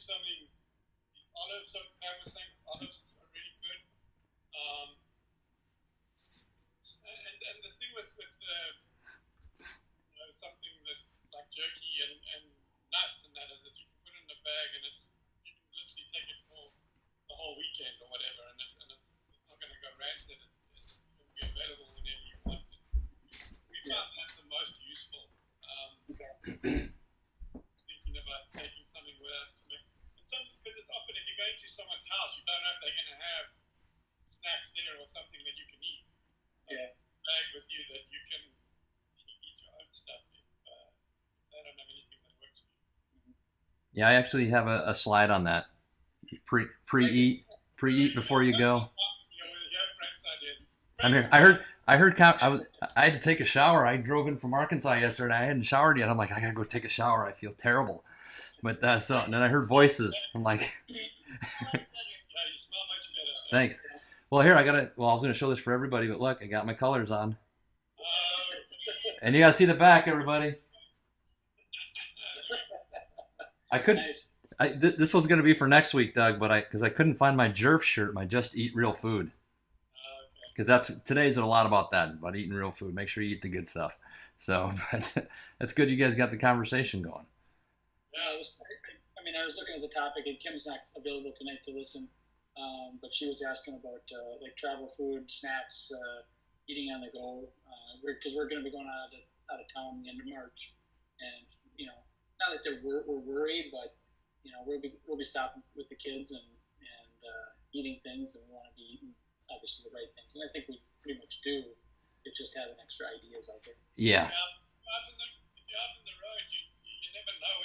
something. Olives, I was saying, olives are really good. Um, and the thing with something that like jerky and nuts and that is that you can put it in a bag and you can literally take it for the whole weekend or whatever, and it's not going to go rancid. It's going to be available whenever you want it. We found that's the most useful. Thinking about taking something with us to make. Because it's often if you're going to someone's house, you don't know if they're going to have snacks there or something that you can eat. Yeah. Bag with you that you can eat your own stuff if they don't have anything that works for you. Yeah, I actually have a slide on that. Pre-eat before you go. I'm here. I heard. I had to take a shower. I drove in from Arkansas yesterday. I hadn't showered yet. I'm like, I gotta go take a shower. I feel terrible. But so, and then I heard voices. I'm like, Yeah, you smell much better. thanks. Well, here I was gonna show this for everybody, but look, I got my colors on, and you gotta see the back, everybody. I couldn't. This was gonna be for next week, Doug, but because I couldn't find my Jerf shirt, my Just Eat Real Food. Because today's a lot about that, about eating real food. Make sure you eat the good stuff. So, but that's good. You guys got the conversation going. Yeah, I was looking at the topic, and Kim's not available tonight to listen, but she was asking about like travel food, snacks, eating on the go, because we're going to be going out of town the end of March, and not that we're worried, but we'll be stopping with the kids and eating things, and we want to be eating obviously the right things, and I think we pretty much do. It's just having extra ideas out there. Yeah. If you're out on the road, you never know.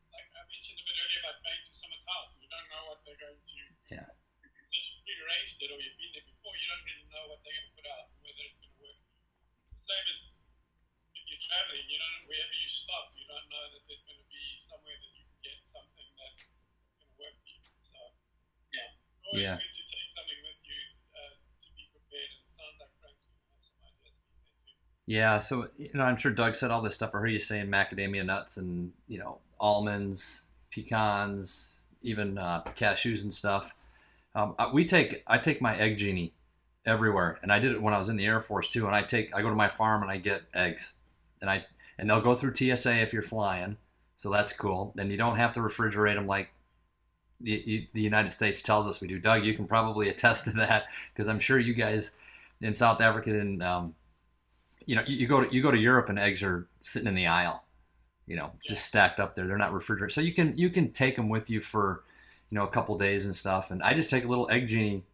Like I mentioned a bit earlier about going to someone's house, and you don't know what they're going to. Yeah. Unless you've prearranged it or you've been there before, you don't really know what they're going to put out and whether it's going to work. It's the same as if you're traveling. You don't wherever you stop, you don't know that there's going to be somewhere that you can get something that's going to work for you. So yeah, always good to take something with you to be prepared. And it sounds like Frank's going to have some ideas for you there too. Yeah, so I'm sure Doug said all this stuff. I heard you saying macadamia nuts and almonds, pecans, even cashews and stuff. I take my egg genie everywhere, and I did it when I was in the Air Force too. And I go to my farm and I get eggs, and they'll go through TSA if you're flying, so that's cool. Then you don't have to refrigerate them like the United States tells us we do. Doug, you can probably attest to that because I'm sure you guys in South Africa and you go to Europe and eggs are sitting in the aisle, just stacked up there. They're not refrigerated, so you can take them with you for a couple days and stuff. And I just take a little egg genie,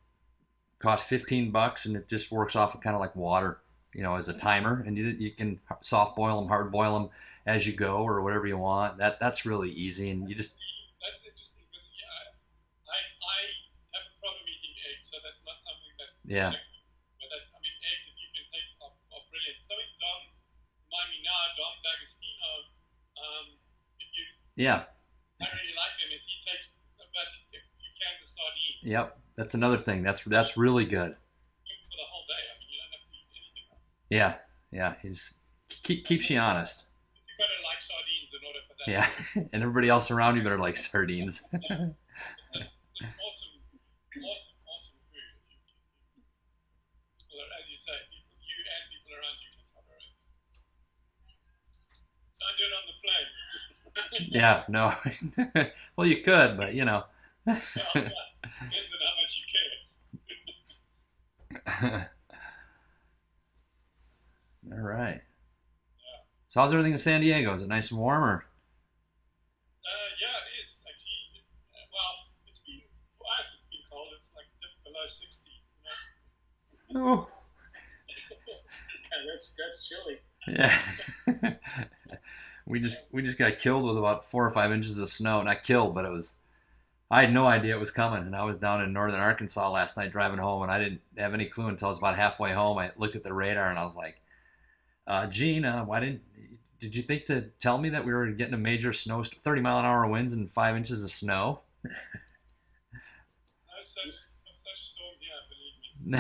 costs $15, and it just works off of kind of like water, as a timer. And you can soft boil them, hard boil them as you go, or whatever you want. That's really easy, and you just. That's interesting because I have a problem eating eggs, so that's not something that. Yeah. But eggs that you can take are brilliant. Something Dom D'Agostino, if you. Yeah. I really like him. Is he takes about a few cans of sardines. Yep, that's another thing. That's really good. For the whole day. You don't have to eat anything else. Yeah. He's keeps you honest. You've got to like sardines in order for that. Yeah, and everybody else around you better like sardines. It's awesome food. Well, as you say, you and people around you can tolerate. Don't do it on the plane. Yeah, no. Well, you could, but Well, yeah. Depends on how much you care. All right. Yeah. So how's everything in San Diego? Is it nice and warm, or? Yeah, it is actually. It's been for us. It's been cold. It's like dipped below 60. Oh. Yeah, that's chilly. Yeah. We just got killed with about 4 or 5 inches of snow. Not killed, but I had no idea it was coming. And I was down in northern Arkansas last night driving home, and I didn't have any clue until I was about halfway home. I looked at the radar and I was like, Gene, did you think to tell me that we were getting a major 30-mile-an-hour winds and 5 inches of snow? No such storm here, believe me.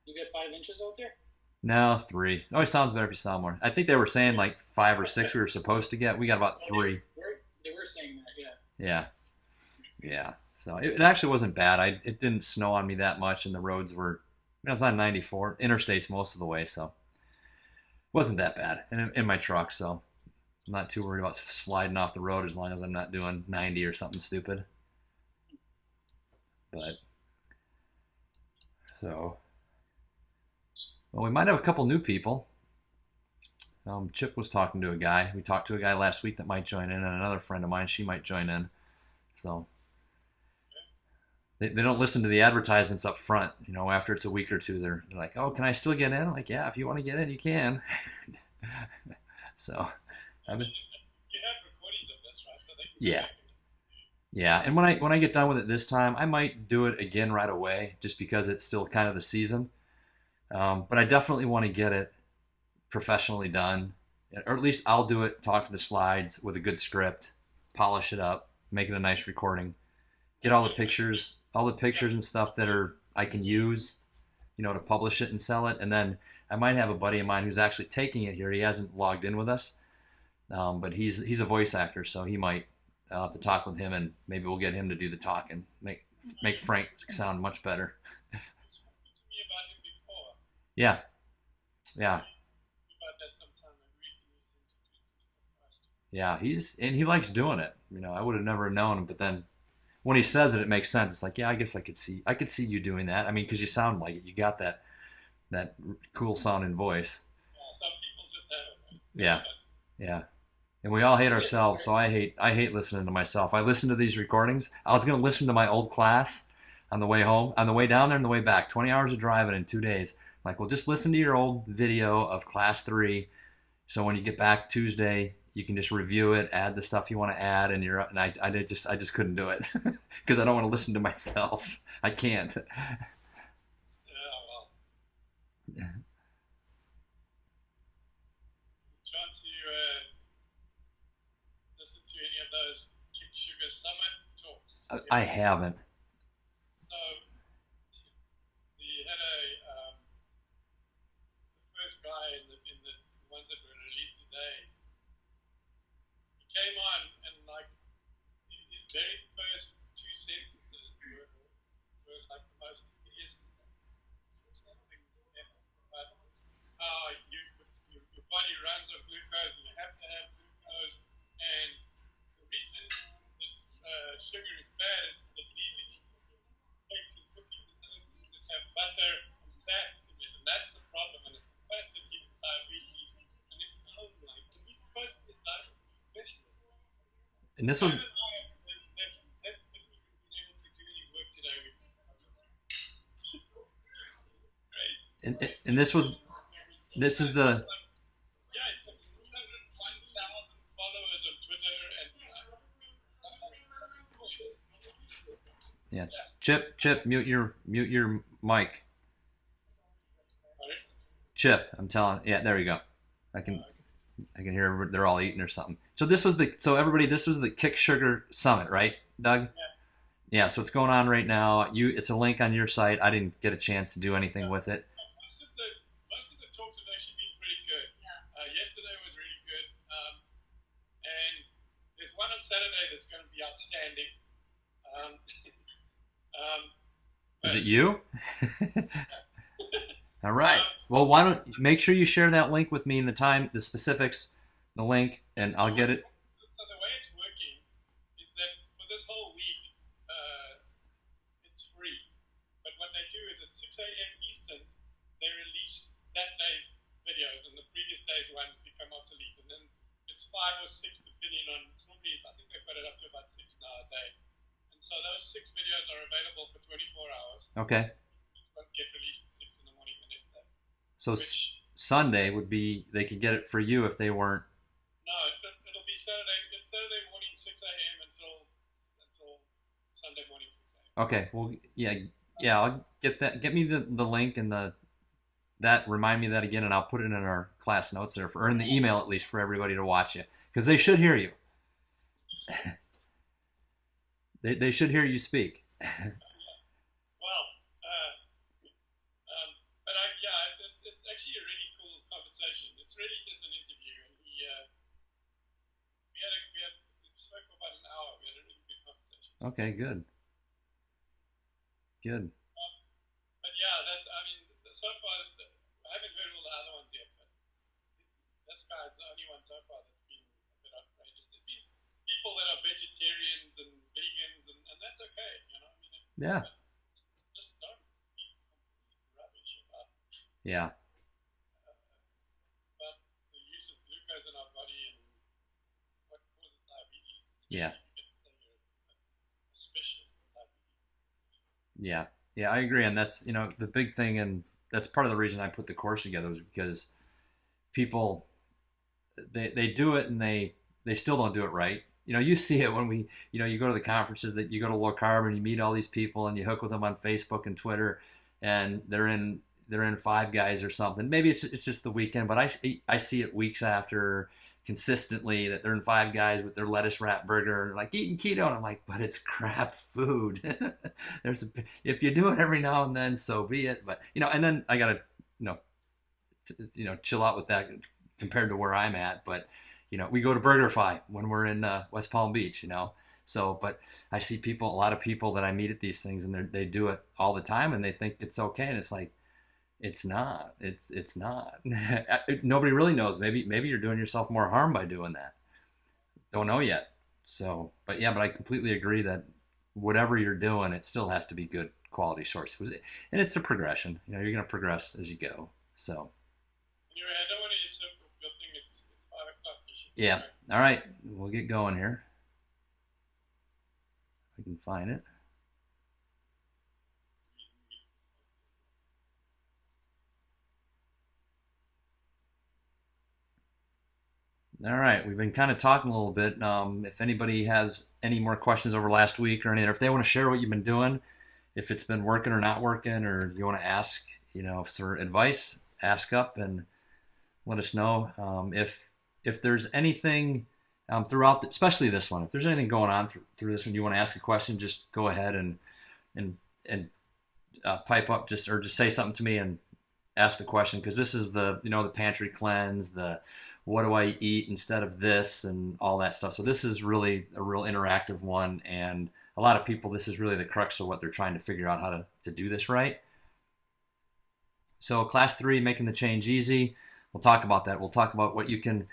You get 5 inches out there? No, 3. It always sounds better if you saw more. I think they were saying like 5 or 6 we were supposed to get. We got about 3. Yeah. Yeah. So it actually wasn't bad. It didn't snow on me that much, and the roads were. It's on 94 interstates most of the way, so it wasn't that bad. And in my truck, so I'm not too worried about sliding off the road as long as I'm not doing 90 or something stupid. But so, well, we might have a couple new people. Chip was talking to a guy. We talked to a guy last week that might join in, and another friend of mine, she might join in. So they don't listen to the advertisements up front. After it's a week or two, they're like, "Oh, can I still get in?" I'm like, yeah, if you want to get in, you can. So, I've been, You have recordings of this, right? So they can yeah, yeah. And when I get done with it this time, I might do it again right away, just because it's still kind of the season. But I definitely want to get it professionally done, or at least I'll do it. Talk to the slides with a good script, polish it up, make it a nice recording, get all the pictures and stuff that I can use, to publish it and sell it. And then I might have a buddy of mine who's actually taking it here. He hasn't logged in with us, but he's a voice actor, so he might. I'll have to talk with him, and maybe we'll get him to do the talking, make Frank sound much better. You spoke to me about him before. Yeah, yeah. About that sometime. Maybe we can use him to do some stuff. Yeah, he likes doing it. I would have never known him, but then when he says it, it makes sense. It's like, yeah, I guess I could see you doing that. Because you sound like it. You got that cool sounding voice. Yeah, some people just have it. Right? Yeah, yeah. And we all hate ourselves, so I hate listening to myself. I listen to these recordings. I was gonna listen to my old class on the way home, on the way down there, and the way back. 20 hours of driving in 2 days. Like, well, just listen to your old video of class 3. So when you get back Tuesday, you can just review it, add the stuff you want to add, and I just couldn't do it because I don't want to listen to myself. I can't. Yeah, well. Trying to listen to any of those Kick Sugar Summit talks. I haven't. So we had the first guy in the ones that were released today. He came on and like his very first 2 sentences were like the most hideous thing ever. But how your body runs on glucose and you have to have glucose, and the reason that sugar is bad is that it leaves cakes and cookies and other things that have butter and fat in it, and that's the problem. And it's the fat that gives diabetes, and it's like we're supposed to be diabetes. And this was. And this is the. Yeah, it's 601,000 followers on Twitter, and Yeah, Chip, mute your mic. Chip, I'm telling. Yeah, there you go. I can hear they're all eating or something. So this was the Kick Sugar Summit, right, Doug? Yeah. So it's going on right now. It's a link on your site. I didn't get a chance to do anything with it. Most of the talks have actually been pretty good. Yesterday was really good, and there's one on Saturday that's going to be outstanding. Is it you? All right. Well, why don't make sure you share that link with me in the specifics, the link, and I'll get it. So the way it's working is that for this whole week, it's free. But what they do is at 6 a.m. Eastern, they release that day's videos, and the previous day's ones become obsolete. And then it's 5 or 6 depending on. I think they put it up to about 6 now a day. And so those 6 videos are available for 24 hours. Okay. Ones get released at 6 in the morning the next day. So Sunday would be, they could get it for you if they weren't. No, it'll be Saturday. It's Saturday morning 6 a.m. until Sunday morning 6 a.m. Okay. Well, yeah. I'll get that. Get me the link and remind me of that again, and I'll put it in our class notes there, or in the email at least, for everybody to watch it, because they should hear you. They should hear you speak. Well, but it's actually a really cool conversation. It's really just an interview, and we spoke for about an hour. We had a really good Okay, good, good. But yeah, that I mean, so far I haven't heard all the other ones yet, but this guy's the only one so far that's been a bit outrageous. There's been people that are vegetarians and vegans, and that's okay, you know. I mean, Yeah, but just don't eat complete rubbish yeah, about the use of glucose in our body and what causes diabetes, yeah, especially if you can say you're a specialist in diabetes. yeah, yeah. I agree, and that's the big thing, and that's part of the reason I put the course together was because people they do it and they still don't do it right. You see it when you go to the conferences that you go to low carb and you meet all these people and you hook with them on Facebook and Twitter, and they're in Five Guys or something. Maybe it's just the weekend, but I see it weeks after consistently that they're in Five Guys with their lettuce wrap burger and like eating keto, and I'm like, but it's crap food. If you do it every now and then, so be it. But and then I gotta chill out with that compared to where I'm at. But we go to BurgerFi when we're in West Palm Beach. So, but I see a lot of people that I meet at these things, and they do it all the time, and they think it's okay, and it's like it's not. It's not. Nobody really knows. Maybe you're doing yourself more harm by doing that. Don't know yet. So, but yeah, but I completely agree that whatever you're doing, it still has to be good quality source food, and it's a progression. You're going to progress as you go. So. Anyway, I don't want to usurp your thing. It's 5 o'clock. You should Yeah. All right. We'll get going here. If I can find it. All right. We've been kind of talking a little bit. If anybody has any more questions over last week or anything, or if they want to share what you've been doing, if it's been working or not working, or you want to ask, for advice, ask up and let us know. If there's anything throughout, especially this one, if there's anything going on through this one, you want to ask a question, just go ahead and pipe up, just say something to me and ask the question, because this is the pantry cleanse, the what do I eat instead of this, and all that stuff. So this is really a real interactive one, and a lot of people, this is really the crux of what they're trying to figure out, how to do this right. So class 3, making the change easy. We'll talk about that. We'll talk about what you can.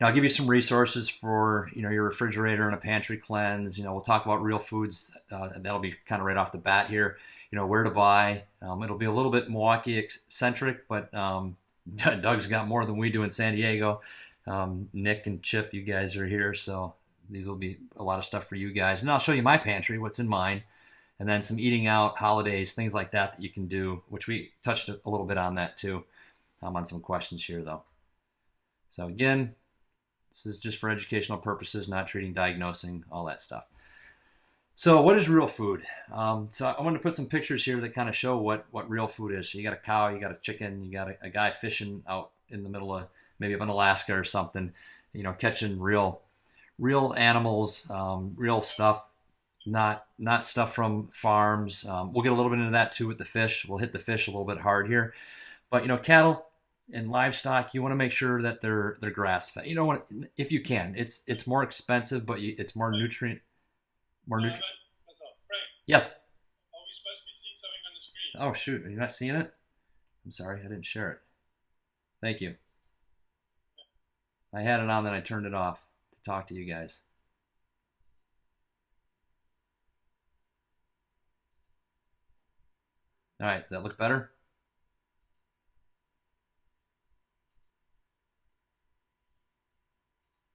I'll give you some resources for your refrigerator and a pantry cleanse. We'll talk about real foods. That'll be kind of right off the bat here. Where to buy. It'll be a little bit Milwaukee centric, but Doug's got more than we do in San Diego. Nick and Chip, you guys are here, so these will be a lot of stuff for you guys. And I'll show you my pantry, what's in mine, and then some eating out, holidays, things like that you can do, which we touched a little bit on that too. On some questions here though. So again, this is just for educational purposes, not treating, diagnosing, all that stuff. So what is real food? So I wanted to put some pictures here that kind of show what real food is. So you got a cow, you got a chicken, you got a guy fishing out in the middle of maybe up in Alaska or something, catching real animals, real stuff, not stuff from farms. We'll get a little bit into that too with the fish. We'll hit the fish a little bit hard here. But cattle and livestock, you want to make sure that they're grass fed. If you can, it's more expensive, but it's more nutrient. Frank, yes. are we supposed to be seeing something on the screen? Oh shoot, are you not seeing it? I'm sorry, I didn't share it. Thank you. I had it on, then I turned it off to talk to you guys. All right, does that look better?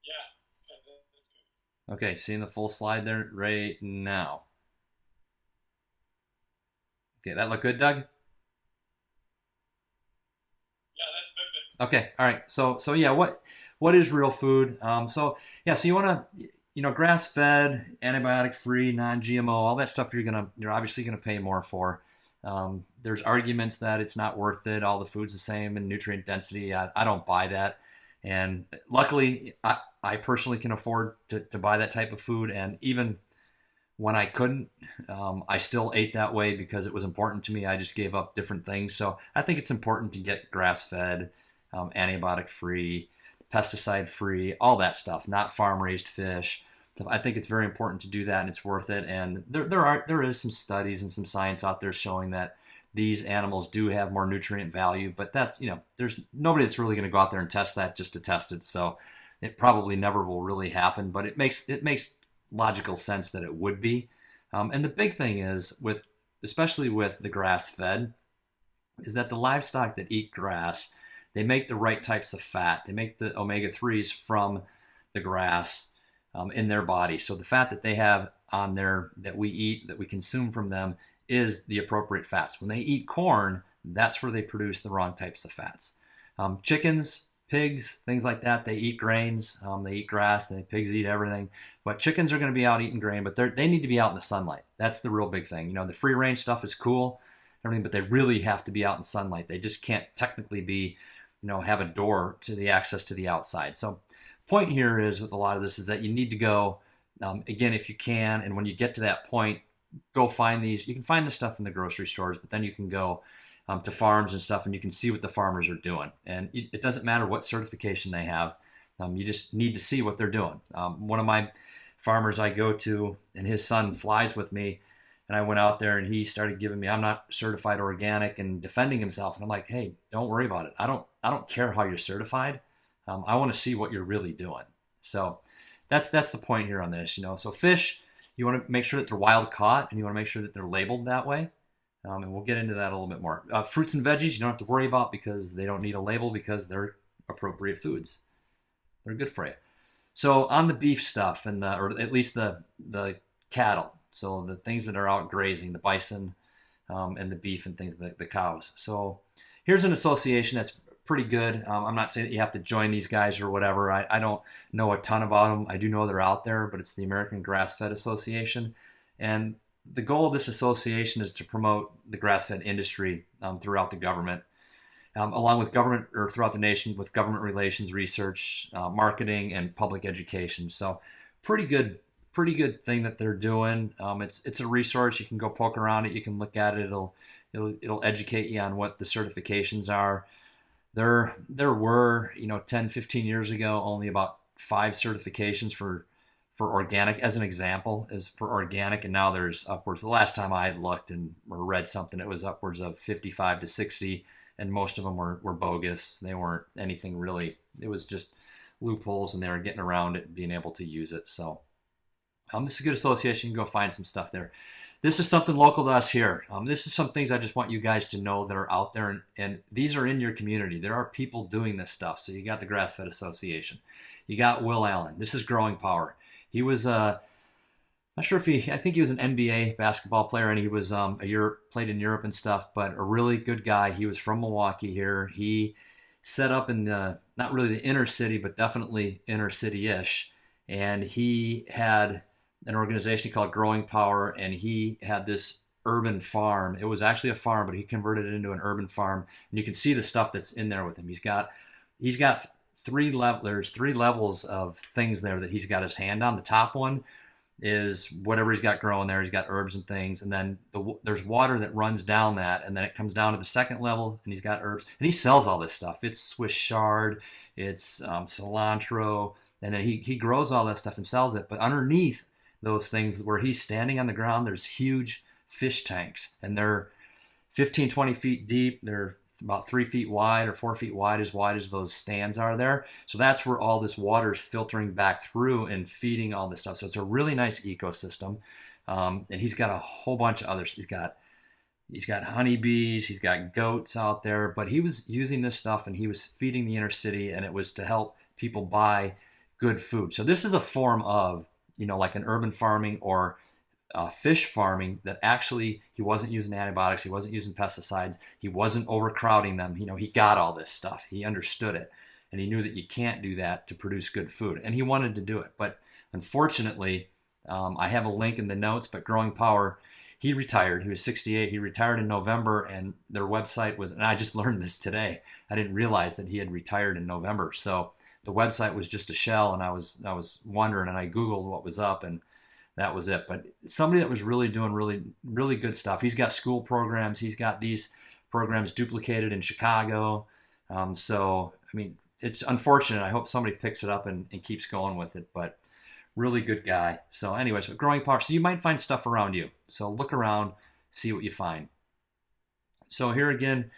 Yeah, that's good. Okay, seeing the full slide there right now. Okay, that look good, Doug? Yeah, that's perfect. Okay, all right. So yeah, what is real food? So you want to, grass-fed, antibiotic-free, non-GMO, all that stuff. You're obviously gonna pay more for. There's arguments that it's not worth it. All the food's the same in nutrient density. I don't buy that. And luckily, I personally can afford to buy that type of food. And even when I couldn't, I still ate that way because it was important to me. I just gave up different things. So I think it's important to get grass-fed, antibiotic-free, pesticide-free, all that stuff, not farm-raised fish. So I think it's very important to do that, and it's worth it. And there is some studies and some science out there showing that these animals do have more nutrient value, but that's, there's nobody that's really going to go out there and test that just to test it. So it probably never will really happen, but it makes logical sense that it would be. And the big thing is especially with the grass fed, is that the livestock that eat grass, they make the right types of fat. They make the omega-3s from the grass in their body. So the fat that they have on there that we eat, that we consume from them, is the appropriate fats. When they eat corn, that's where they produce the wrong types of fats. Chickens, pigs, things like that, they eat grains, they eat grass, pigs eat everything. But chickens are going to be out eating grain, but they need to be out in the sunlight. That's the real big thing. The free range stuff is cool, everything, but they really have to be out in sunlight. They just can't technically be, have a door to the access to the outside. So point here is with a lot of this is that you need to go, again, if you can, and when you get to that point, go find these. You can find this stuff in the grocery stores, but then you can go to farms and stuff, and you can see what the farmers are doing. And it doesn't matter what certification they have. You just need to see what they're doing. One of my farmers I go to, and his son flies with me, and I went out there, and he started giving me, I'm not certified organic, and defending himself. And I'm like, hey, don't worry about it. I don't care how you're certified. I want to see what you're really doing. So that's the point here on this. So fish, you want to make sure that they're wild caught, and you want to make sure that they're labeled that way. And we'll get into that a little bit more. Fruits and veggies, you don't have to worry about because they don't need a label because they're appropriate foods. They're good for you. So on the beef stuff, or at least the cattle, so the things that are out grazing, the bison and the beef and things, the cows. So here's an association that's pretty good. I'm not saying that you have to join these guys or whatever. I don't know a ton about them. I do know they're out there, but it's the American Grass-Fed Association. And the goal of this association is to promote the grass-fed industry throughout the government, along with government, or throughout the nation, with government relations, research, marketing, and public education. So pretty good thing that they're doing. It's a resource. You can go poke around it. You can look at it. It'll educate you on what the certifications are. There were, 10, 15 years ago, only about 5 certifications for organic, as an example, as for organic, and now there's upwards. The last time I had looked or read something, it was upwards of 55 to 60, and most of them were bogus. They weren't anything really. It was just loopholes, and they were getting around it and being able to use it. So this is a good association. You can go find some stuff there. This is something local to us here. This is some things I just want you guys to know that are out there, and these are in your community. There are people doing this stuff. So you got the Grass-Fed Association. You got Will Allen. This is Growing Power. He was, not sure if I think he was an NBA basketball player, and he was played in Europe and stuff, but a really good guy. He was from Milwaukee here. He set up in not really the inner city, but definitely inner city-ish. And he had an organization called Growing Power, and he had this urban farm. It was actually a farm, but he converted it into an urban farm. And you can see the stuff that's in there with him. He's got 3 levels. There's 3 levels of things there that he's got his hand on. The top one is whatever he's got growing there. He's got herbs and things, and then there's water that runs down that, and then it comes down to the second level, and he's got herbs, and he sells all this stuff. It's Swiss chard, it's cilantro, and then he grows all that stuff and sells it. But underneath those things, where he's standing on the ground, there's huge fish tanks, and they're 15, 20 feet deep. They're about 3 feet wide or 4 feet wide as those stands are there. So that's where all this water is filtering back through and feeding all this stuff. So it's a really nice ecosystem. And he's got a whole bunch of others. He's got honeybees, he's got goats out there, but he was using this stuff and he was feeding the inner city, and it was to help people buy good food. So this is a form of, like an urban farming or fish farming that actually he wasn't using antibiotics, he wasn't using pesticides, he wasn't overcrowding them. He got all this stuff, he understood it, and he knew that you can't do that to produce good food, and he wanted to do it. But unfortunately, I have a link in the notes, but Growing Power, he retired. He was 68. He retired in November, and their website was, and I just learned this today, I didn't realize that he had retired in November. So the website was just a shell, and I was wondering, and I Googled what was up, and that was it. But somebody that was really doing really, really good stuff. He's got school programs. He's got these programs duplicated in Chicago. So, I mean, it's unfortunate. I hope somebody picks it up and keeps going with it. But really good guy. So anyways, growing power. So you might find stuff around you. So look around, see what you find. So here again,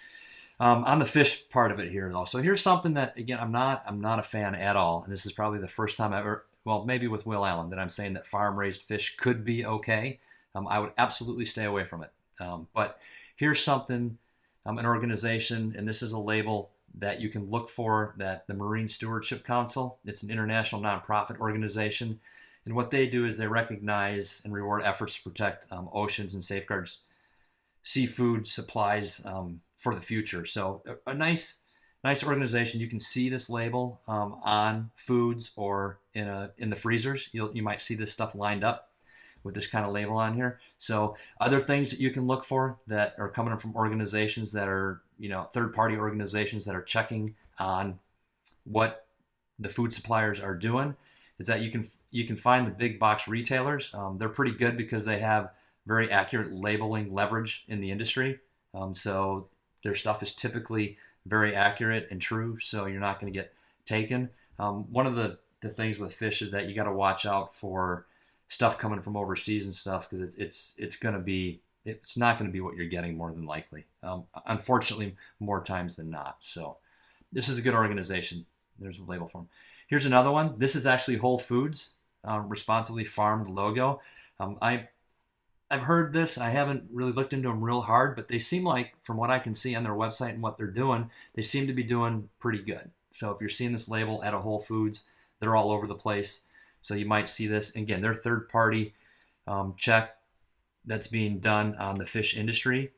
on the fish part of it here though. So here's something that again I'm not a fan at all. And this is probably the first time I ever, well, maybe with Will Allen, that I'm saying that farm raised fish could be okay. I would absolutely stay away from it. But here's something, an organization, and this is a label that you can look for, that the Marine Stewardship Council, it's an international nonprofit organization. And what they do is they recognize and reward efforts to protect oceans and safeguards seafood supplies for the future. So a nice organization. You can see this label on foods or in the freezers. You might see this stuff lined up with this kind of label on here. So other things that you can look for that are coming from organizations that are, third-party organizations that are checking on what the food suppliers are doing, is that you can find the big box retailers. They're pretty good because they have very accurate labeling leverage in the industry. So their stuff is typically very accurate and true, so you're not going to get taken. One of the things with fish is that you got to watch out for stuff coming from overseas and stuff, because it's not going to be what you're getting more than likely. Unfortunately, more times than not. So this is a good organization. There's a label for them. Here's another one. This is actually Whole Foods responsibly farmed logo. I've heard this. I haven't really looked into them real hard, but they seem like, from what I can see on their website and what they're doing, they seem to be doing pretty good. So if you're seeing this label at a Whole Foods, they're all over the place. So you might see this. Again, they're third-party check that's being done on the fish industry.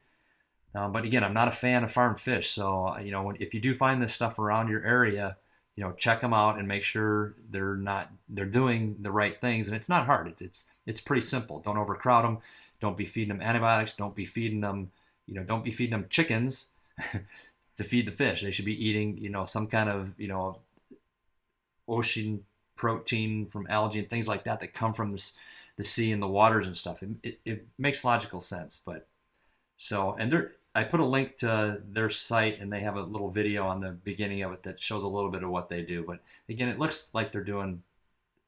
But again, I'm not a fan of farmed fish. So, if you do find this stuff around your area, check them out and make sure they're doing the right things. And it's not hard. It's pretty simple. Don't overcrowd them. Don't be feeding them antibiotics. Don't be feeding them chickens to feed the fish. They should be eating, some kind of, ocean protein from algae and things like that come from the sea and the waters and stuff. It makes logical sense. But so, and I put a link to their site, and they have a little video on the beginning of it that shows a little bit of what they do. But again, it looks like they're doing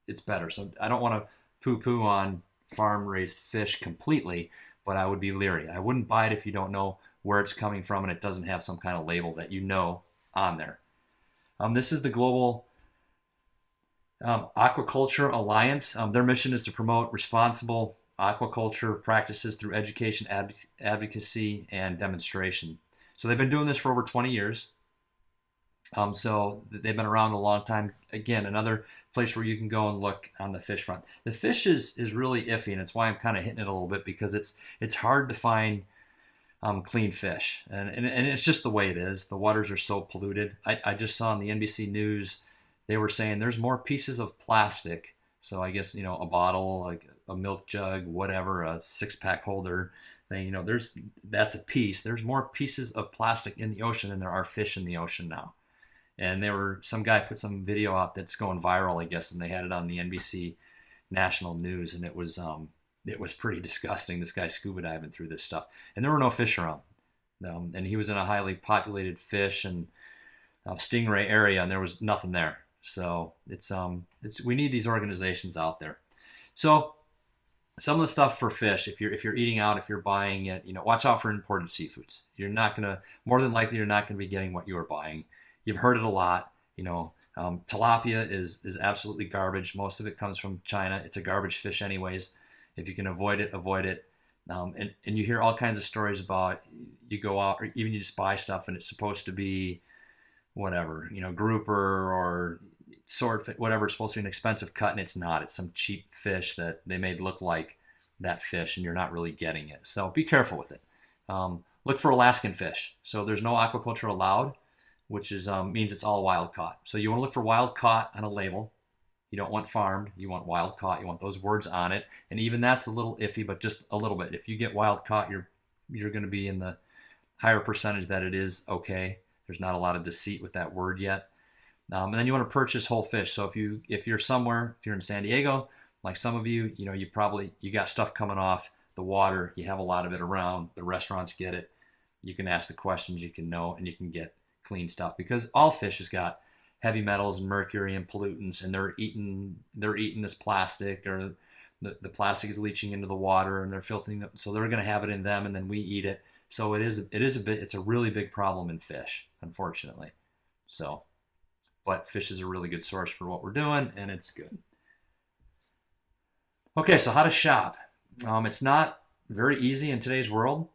it's better. So I don't want to poo-poo on farm-raised fish completely, but I would be leery. I wouldn't buy it if you don't know where it's coming from and it doesn't have some kind of label that on there. This is the Global Aquaculture Alliance. Their mission is to promote responsible aquaculture practices through education, advocacy, and demonstration. So they've been doing this for over 20 years. So they've been around a long time. Again, another place where you can go and look on the fish front. The fish is really iffy, and it's why I'm kind of hitting it a little bit, because it's hard to find clean fish, and it's just the way it is. The waters are so polluted. I just saw on the NBC News, they were saying there's more pieces of plastic. So I guess, a bottle, like a milk jug, whatever, a 6-pack holder thing, that's a piece. There's more pieces of plastic in the ocean than there are fish in the ocean now. And some guy put some video out that's going viral, I guess, and they had it on the NBC national news, and it was pretty disgusting. This guy scuba diving through this stuff, and there were no fish around. And he was in a highly populated fish and stingray area, and there was nothing there. So we need these organizations out there. So some of the stuff for fish, if you're eating out, if you're buying it, watch out for imported seafoods. More than likely, you're not gonna be getting what you are buying. You've heard it a lot. Tilapia is absolutely garbage. Most of it comes from China. It's a garbage fish anyways. If you can avoid it, avoid it. And you hear all kinds of stories about, you go out, or even you just buy stuff and it's supposed to be whatever, grouper or swordfish, whatever. It's supposed to be an expensive cut, and it's not. It's some cheap fish that they made look like that fish, and you're not really getting it. So be careful with it. Look for Alaskan fish. So there's no aquaculture allowed, which means it's all wild caught. So you want to look for wild caught on a label. You don't want farmed. You want wild caught. You want those words on it. And even that's a little iffy, but just a little bit. If you get wild caught, you're going to be in the higher percentage that it is okay. There's not a lot of deceit with that word yet. And then you want to purchase whole fish. So if you're somewhere, if you're in San Diego, like some of you, you got stuff coming off the water. You have a lot of it around. The restaurants get it. You can ask the questions. You can know, and you can get clean stuff, because all fish has got heavy metals and mercury and pollutants, and they're eating this plastic, or the plastic is leaching into the water, and they're filtering it, so they're going to have it in them, and then we eat it. So it's a really big problem in fish, unfortunately. So, but fish is a really good source for what we're doing, and it's good. Okay, so how to shop. It's not very easy in today's world.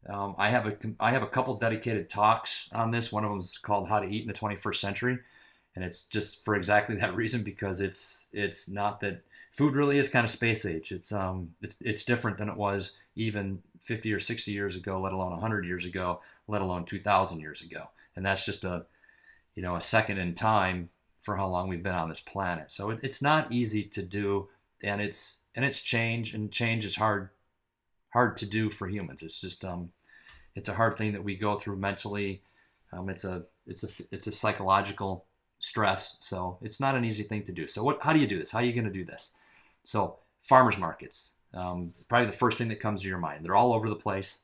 I have a couple dedicated talks on this. One of them is called "How to Eat in the 21st Century," and it's just for exactly that reason, because it's not that food really is kind of space age. It's different than it was even 50 or 60 years ago, let alone 100 years ago, let alone 2,000 years ago. And that's just a second in time for how long we've been on this planet. So it's not easy to do, and it's change, and change is hard to do for humans. It's just it's a hard thing that we go through mentally. It's a psychological stress, so it's not an easy thing to do. So how do you do this? How are you going to do this? So farmers markets, probably the first thing that comes to your mind. They're all over the place.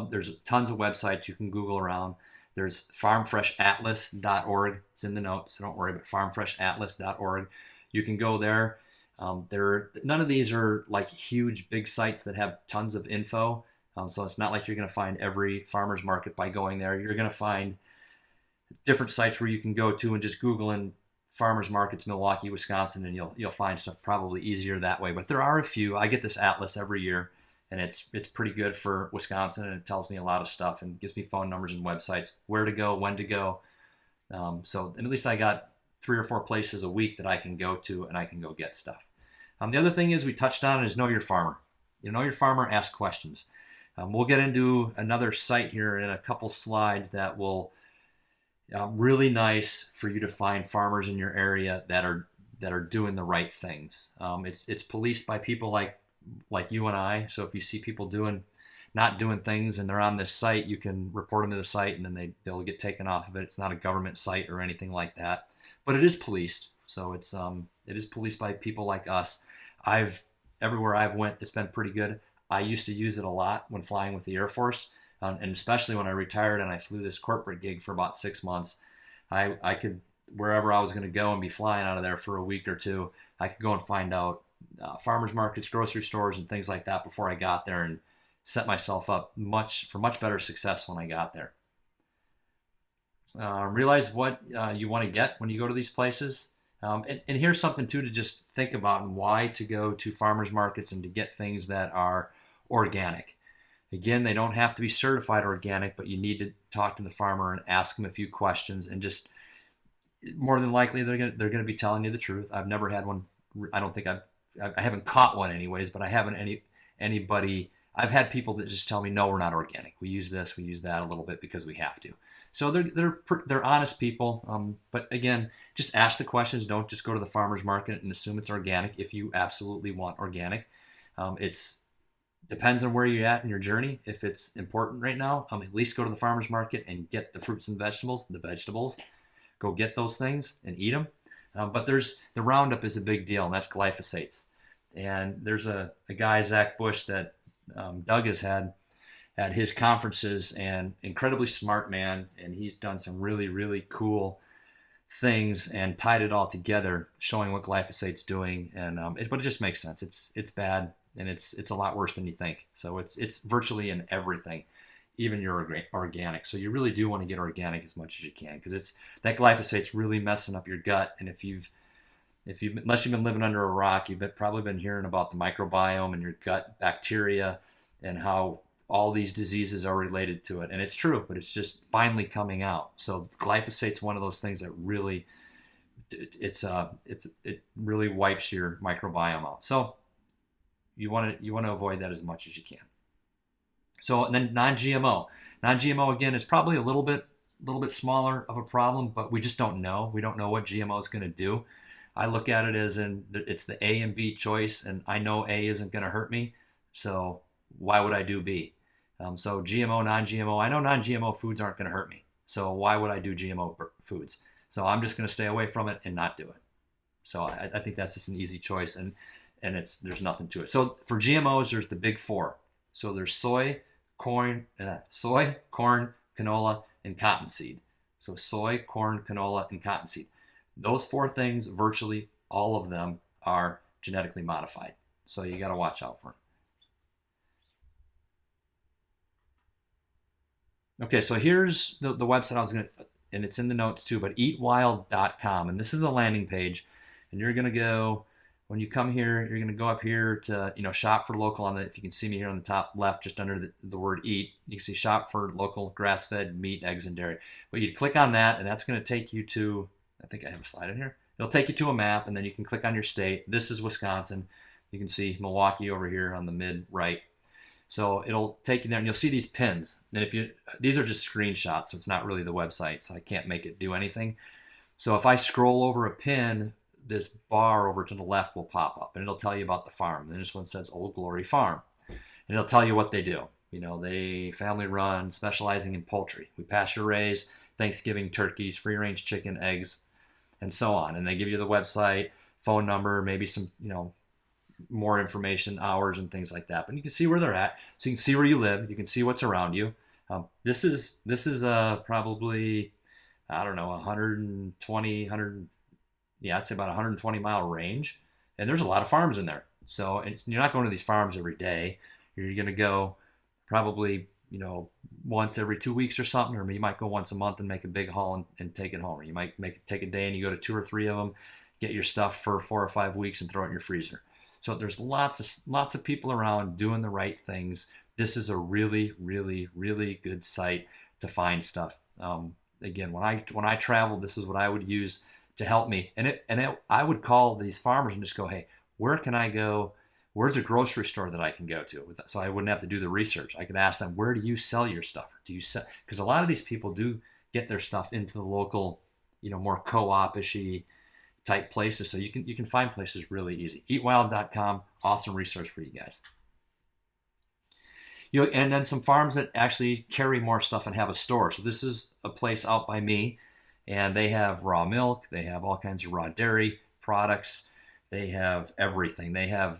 There's tons of websites you can Google around. There's farmfreshatlas.org. It's in the notes, so don't worry, but farmfreshatlas.org. You can go there. None of these are like huge, big sites that have tons of info. So it's not like you're going to find every farmer's market by going there. You're going to find different sites where you can go to and just Google in farmers markets, Milwaukee, Wisconsin, and you'll find stuff probably easier that way. But there are a few. I get this atlas every year, and it's pretty good for Wisconsin, and it tells me a lot of stuff and gives me phone numbers and websites, where to go, when to go. So at least I got 3 or 4 places a week that I can go to, and I can go get stuff. The other thing is we touched on is know your farmer. You know your farmer, ask questions. We'll get into another site here in a couple slides that will really nice for you to find farmers in your area that are doing the right things. It's policed by people like you and I. So if you see people not doing things and they're on this site, you can report them to the site, and then they'll get taken off of it. It's not a government site or anything like that, but it is policed. So it is policed by people like us. Everywhere I've went, it's been pretty good. I used to use it a lot when flying with the Air Force, and especially when I retired and I flew this corporate gig for about 6 months. I could, wherever I was going to go and be flying out of there for a week or two, I could go and find out farmers markets, grocery stores, and things like that before I got there, and set myself up for much better success when I got there. Realize what you want to get when you go to these places. And here's something too to just think about, and why to go to farmers markets and to get things that are organic. Again, they don't have to be certified organic, but you need to talk to the farmer and ask them a few questions, and just more than likely they're going to be telling you the truth. I've never had one. I don't think I haven't caught one anyways, but I haven't anybody. I've had people that just tell me, no, we're not organic. We use this, we use that a little bit because we have to. So they're honest people. But again, just ask the questions. Don't just go to the farmer's market and assume it's organic if you absolutely want organic. It's depends on where you're at in your journey. If it's important right now, at least go to the farmer's market and get the fruits and vegetables. Go get those things and eat them. But the Roundup is a big deal, and that's glyphosates. And there's a guy, Zach Bush, that Doug has had at his conferences, and incredibly smart man, and he's done some really, really cool things and tied it all together, showing what glyphosate's doing. And but it just makes sense. It's bad, and it's a lot worse than you think. So it's virtually in everything, even your organic. So you really do want to get organic as much as you can, because that glyphosate's really messing up your gut. And unless you've been living under a rock, you've probably been hearing about the microbiome and your gut bacteria and how all these diseases are related to it. And it's true, but it's just finally coming out. So glyphosate's one of those things that really, it really wipes your microbiome out. So you want to avoid that as much as you can. So, and then non-GMO. Non-GMO, again, is probably a little bit smaller of a problem, but we just don't know. We don't know what GMO is going to do. I look at it as it's the A and B choice, and I know A isn't going to hurt me, so why would I do B? So GMO, non-GMO, I know non-GMO foods aren't going to hurt me, so why would I do GMO foods? So I'm just going to stay away from it and not do it. So I think that's just an easy choice, and there's nothing to it. So for GMOs, there's the big 4. So there's soy, corn, canola, and cottonseed. So soy, corn, canola, and cottonseed. Those four things, virtually all of them are genetically modified. So you got to watch out for them. Okay, so here's the website I was going to, and it's in the notes too, but eatwild.com. And this is the landing page. And you're going to go, when you come here, you're going to go up here to, shop for local on it. If you can see me here on the top left, just under the word eat, you can see shop for local grass-fed meat, eggs, and dairy. But you click on that, and that's going to take you to, I think I have a slide in here. It'll take you to a map, and then you can click on your state. This is Wisconsin. You can see Milwaukee over here on the mid right. So it'll take you there, and you'll see these pins. And these are just screenshots, so it's not really the website, so I can't make it do anything. So if I scroll over a pin, this bar over to the left will pop up, and it'll tell you about the farm. And this one says Old Glory Farm, and it'll tell you what they do. They family run, specializing in poultry. We pasture raise, Thanksgiving turkeys, free range chicken, eggs, and so on. And they give you the website, phone number, maybe some, more information, hours, and things like that. But you can see where they're at, so you can see where you live. You can see what's around you. This is probably, I don't know, 120, I'd say about 120-mile range, and there's a lot of farms in there. So you're not going to these farms every day. You're going to go probably, once every 2 weeks or something, or you might go once a month and make a big haul and take it home. Or you might take a day and you go to 2 or 3 of them, get your stuff for 4 or 5 weeks and throw it in your freezer. So there's lots of people around doing the right things. This is a really, really, really good site to find stuff. Again, when I travel, this is what I would use to help me. I would call these farmers and just go, hey, where can I go? Where's a grocery store that I can go to? So I wouldn't have to do the research. I could ask them, where do you sell your stuff? Do you sell? Because a lot of these people do get their stuff into the local, more co-op-ishy type places. So you can find places really easy. Eatwild.com, awesome resource for you guys. And then some farms that actually carry more stuff and have a store. So this is a place out by me, and they have raw milk. They have all kinds of raw dairy products. They have everything. They have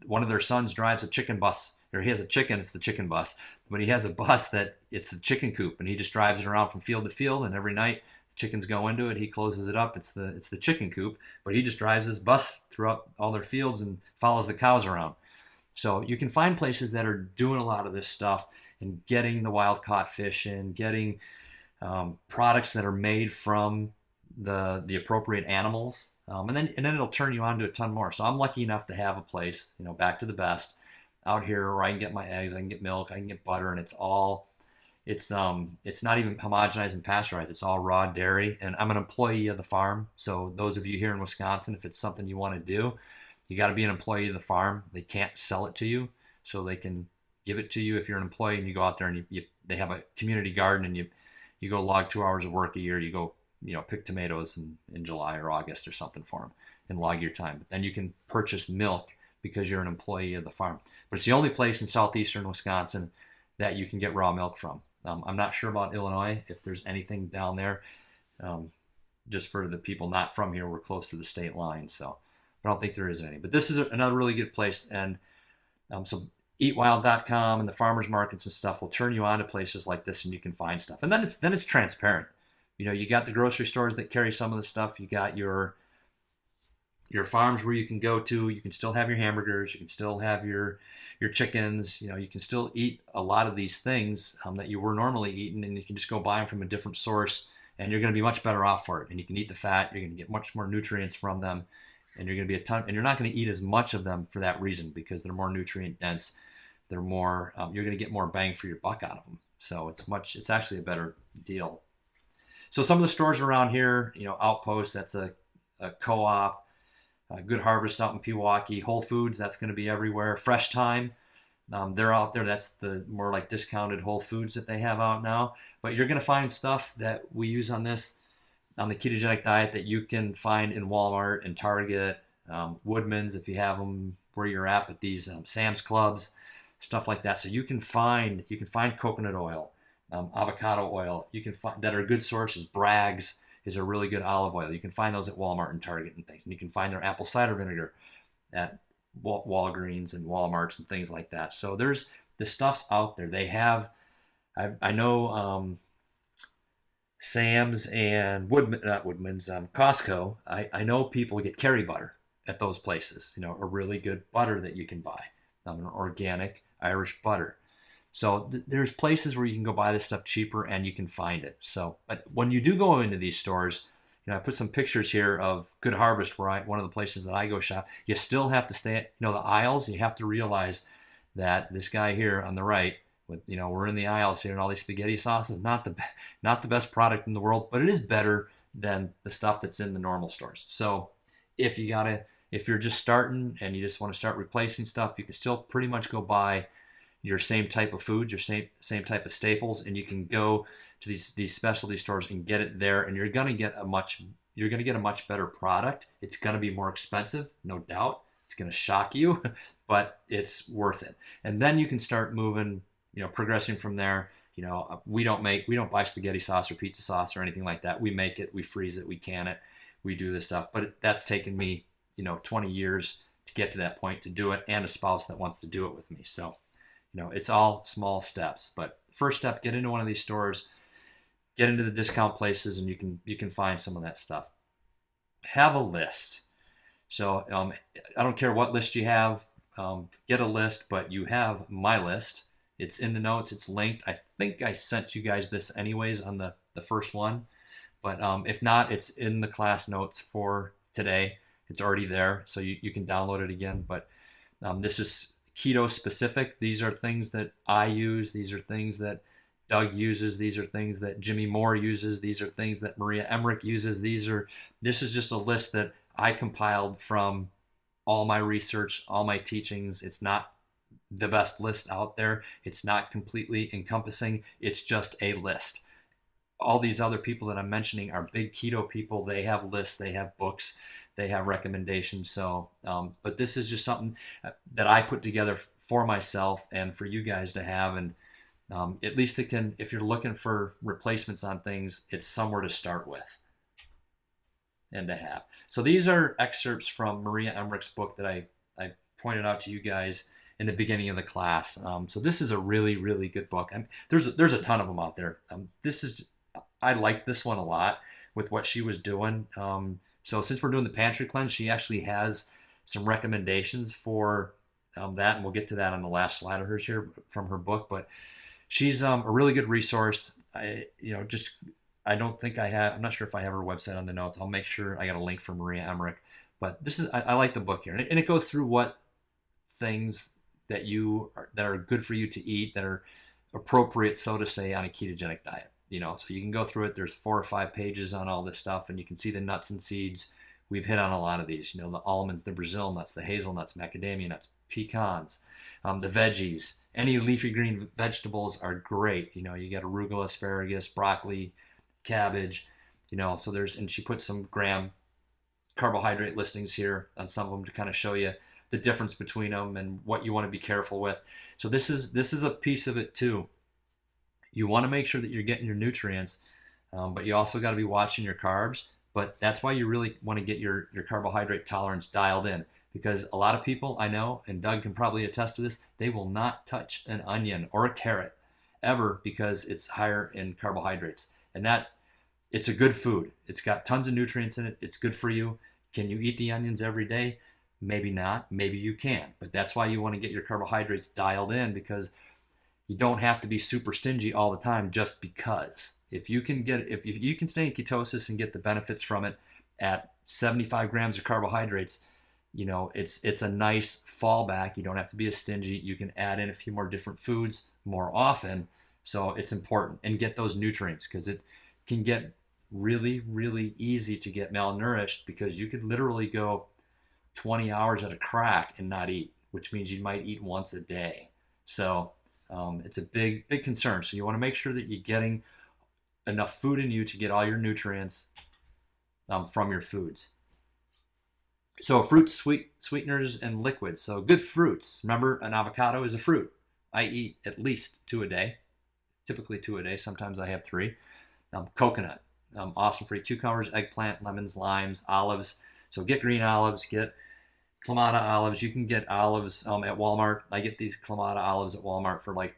one of their sons drives a chicken bus, or he has a chicken. It's the chicken bus, but he has a bus that it's a chicken coop, and he just drives it around from field to field. And every night, chickens go into it. He closes it up. It's the chicken coop, but he just drives his bus throughout all their fields and follows the cows around. So you can find places that are doing a lot of this stuff and getting the wild caught fish in, getting products that are made from the appropriate animals, and then it'll turn you on to a ton more. So I'm lucky enough to have a place, back to the best, out here where I can get my eggs, I can get milk, I can get butter, and it's not even homogenized and pasteurized. It's all raw dairy, and I'm an employee of the farm. So those of you here in Wisconsin, if it's something you want to do, you got to be an employee of the farm. They can't sell it to you, so they can give it to you if you're an employee and you go out there and they have a community garden and you go log 2 hours of work a year. You go pick tomatoes in July or August or something for them and log your time. But then you can purchase milk because you're an employee of the farm. But it's the only place in southeastern Wisconsin that you can get raw milk from. I'm not sure about Illinois, if there's anything down there. Just for the people not from here, we're close to the state line, so I don't think there is any. But this is another really good place, and so eatwild.com and the farmers markets and stuff will turn you on to places like this, and you can find stuff. And then it's transparent. You got the grocery stores that carry some of the stuff. You got your farms where you can go to. You can still have your hamburgers. You can still have your chickens. You can still eat a lot of these things that you were normally eating, and you can just go buy them from a different source, and you're going to be much better off for it. And you can eat the fat. You're going to get much more nutrients from them, and you're going to be and you're not going to eat as much of them for that reason, because they're more nutrient dense. They're more. You're going to get more bang for your buck out of them. So it's actually a better deal. So some of the stores around here, Outpost, that's a co-op. Good Harvest out in Pewaukee. Whole Foods, that's going to be everywhere. Fresh Time, they're out there. That's the more like discounted Whole Foods that they have out now. But you're going to find stuff that we use on the ketogenic diet that you can find in Walmart and Target, Woodman's if you have them where you're at, but these Sam's Clubs, stuff like that. So you can find coconut oil, avocado oil. You can find that are good sources. Bragg's is a really good olive oil. You can find those at Walmart and Target and things. And you can find their apple cider vinegar at Walgreens and Walmarts and things like that. So the stuff's out there. They have, I know Sam's and not Woodman's, Costco, I know people get Kerry butter at those places. A really good butter that you can buy, an organic Irish butter. So there's places where you can go buy this stuff cheaper and you can find it. So, but when you do go into these stores, I put some pictures here of Good Harvest, one of the places that I go shop. You still have to stay, the aisles. You have to realize that this guy here on the right, we're in the aisles here and all these spaghetti sauces, not the best product in the world, but it is better than the stuff that's in the normal stores. So if you're just starting and you just want to start replacing stuff, you can still pretty much go buy your same type of foods, your same type of staples, and you can go to these specialty stores and get it there, and you're gonna get a much better product. It's gonna be more expensive, no doubt. It's gonna shock you, but it's worth it. And then you can start moving, progressing from there. We don't buy spaghetti sauce or pizza sauce or anything like that. We make it, we freeze it, we can it, we do this stuff. But that's taken me, 20 years to get to that point to do it, and a spouse that wants to do it with me. So, it's all small steps. But first step, get into one of these stores, get into the discount places, and you can find some of that stuff. Have a list. So I don't care what list you have, get a list, but you have my list. It's in the notes. It's linked. I think I sent you guys this anyways on the first one. But if not, it's in the class notes for today. It's already there, so you can download it again. But this is keto specific. These are things that I use. These are things that Doug uses. These are things that Jimmy Moore uses. These are things that Maria Emmerich uses. This is just a list that I compiled from all my research, all my teachings. It's not the best list out there. It's not completely encompassing. It's just a list. All these other people that I'm mentioning are big keto people. They have lists, they have books, they have recommendations. So, but this is just something that I put together for myself and for you guys to have. And at least it can, if you're looking for replacements on things, it's somewhere to start with and to have. So these are excerpts from Maria Emmerich's book that I pointed out to you guys in the beginning of the class. So this is a really, really good book. There's a ton of them out there. I like this one a lot with what she was doing. So since we're doing the Pantry cleanse, she actually has some recommendations for that, and we'll get to that on the last slide of hers here from her book. But she's a really good resource. I'm not sure if I have her website on the notes. I'll make sure I got a link for Maria Emmerich. But I like the book here, and it goes through what things that are good for you to eat, that are appropriate, so to say, on a ketogenic diet. So you can go through it. There's 4 or 5 pages on all this stuff, and you can see the nuts and seeds. We've hit on a lot of these, the almonds, the Brazil nuts, the hazelnuts, macadamia nuts, pecans, the veggies. Any leafy green vegetables are great. You got arugula, asparagus, broccoli, cabbage, so and she put some gram carbohydrate listings here on some of them to kind of show you the difference between them and what you want to be careful with. So this is a piece of it too. You want to make sure that you're getting your nutrients, but you also got to be watching your carbs. But that's why you really want to get your carbohydrate tolerance dialed in, because a lot of people I know, and Doug can probably attest to this, they will not touch an onion or a carrot ever because it's higher in carbohydrates. And that it's a good food. It's got tons of nutrients in it. It's good for you. Can you eat the onions every day? Maybe not. Maybe you can. But that's why you want to get your carbohydrates dialed in, because you don't have to be super stingy all the time just because. If you can stay in ketosis and get the benefits from it at 75 grams of carbohydrates, it's a nice fallback. You don't have to be as stingy. You can add in a few more different foods more often. So it's important, and get those nutrients, because it can get really, really easy to get malnourished, because you could literally go 20 hours at a crack and not eat, which means you might eat once a day. So it's a big, big concern. So you want to make sure that you're getting enough food in you to get all your nutrients from your foods. So fruits, sweeteners, and liquids. So good fruits. Remember, an avocado is a fruit. I eat at least 2 a day, typically 2 a day. Sometimes I have 3. Coconut, awesome for you. Cucumbers, eggplant, lemons, limes, olives. So get green olives, get Clamato olives. You can get olives at Walmart. I get these Clamato olives at Walmart for like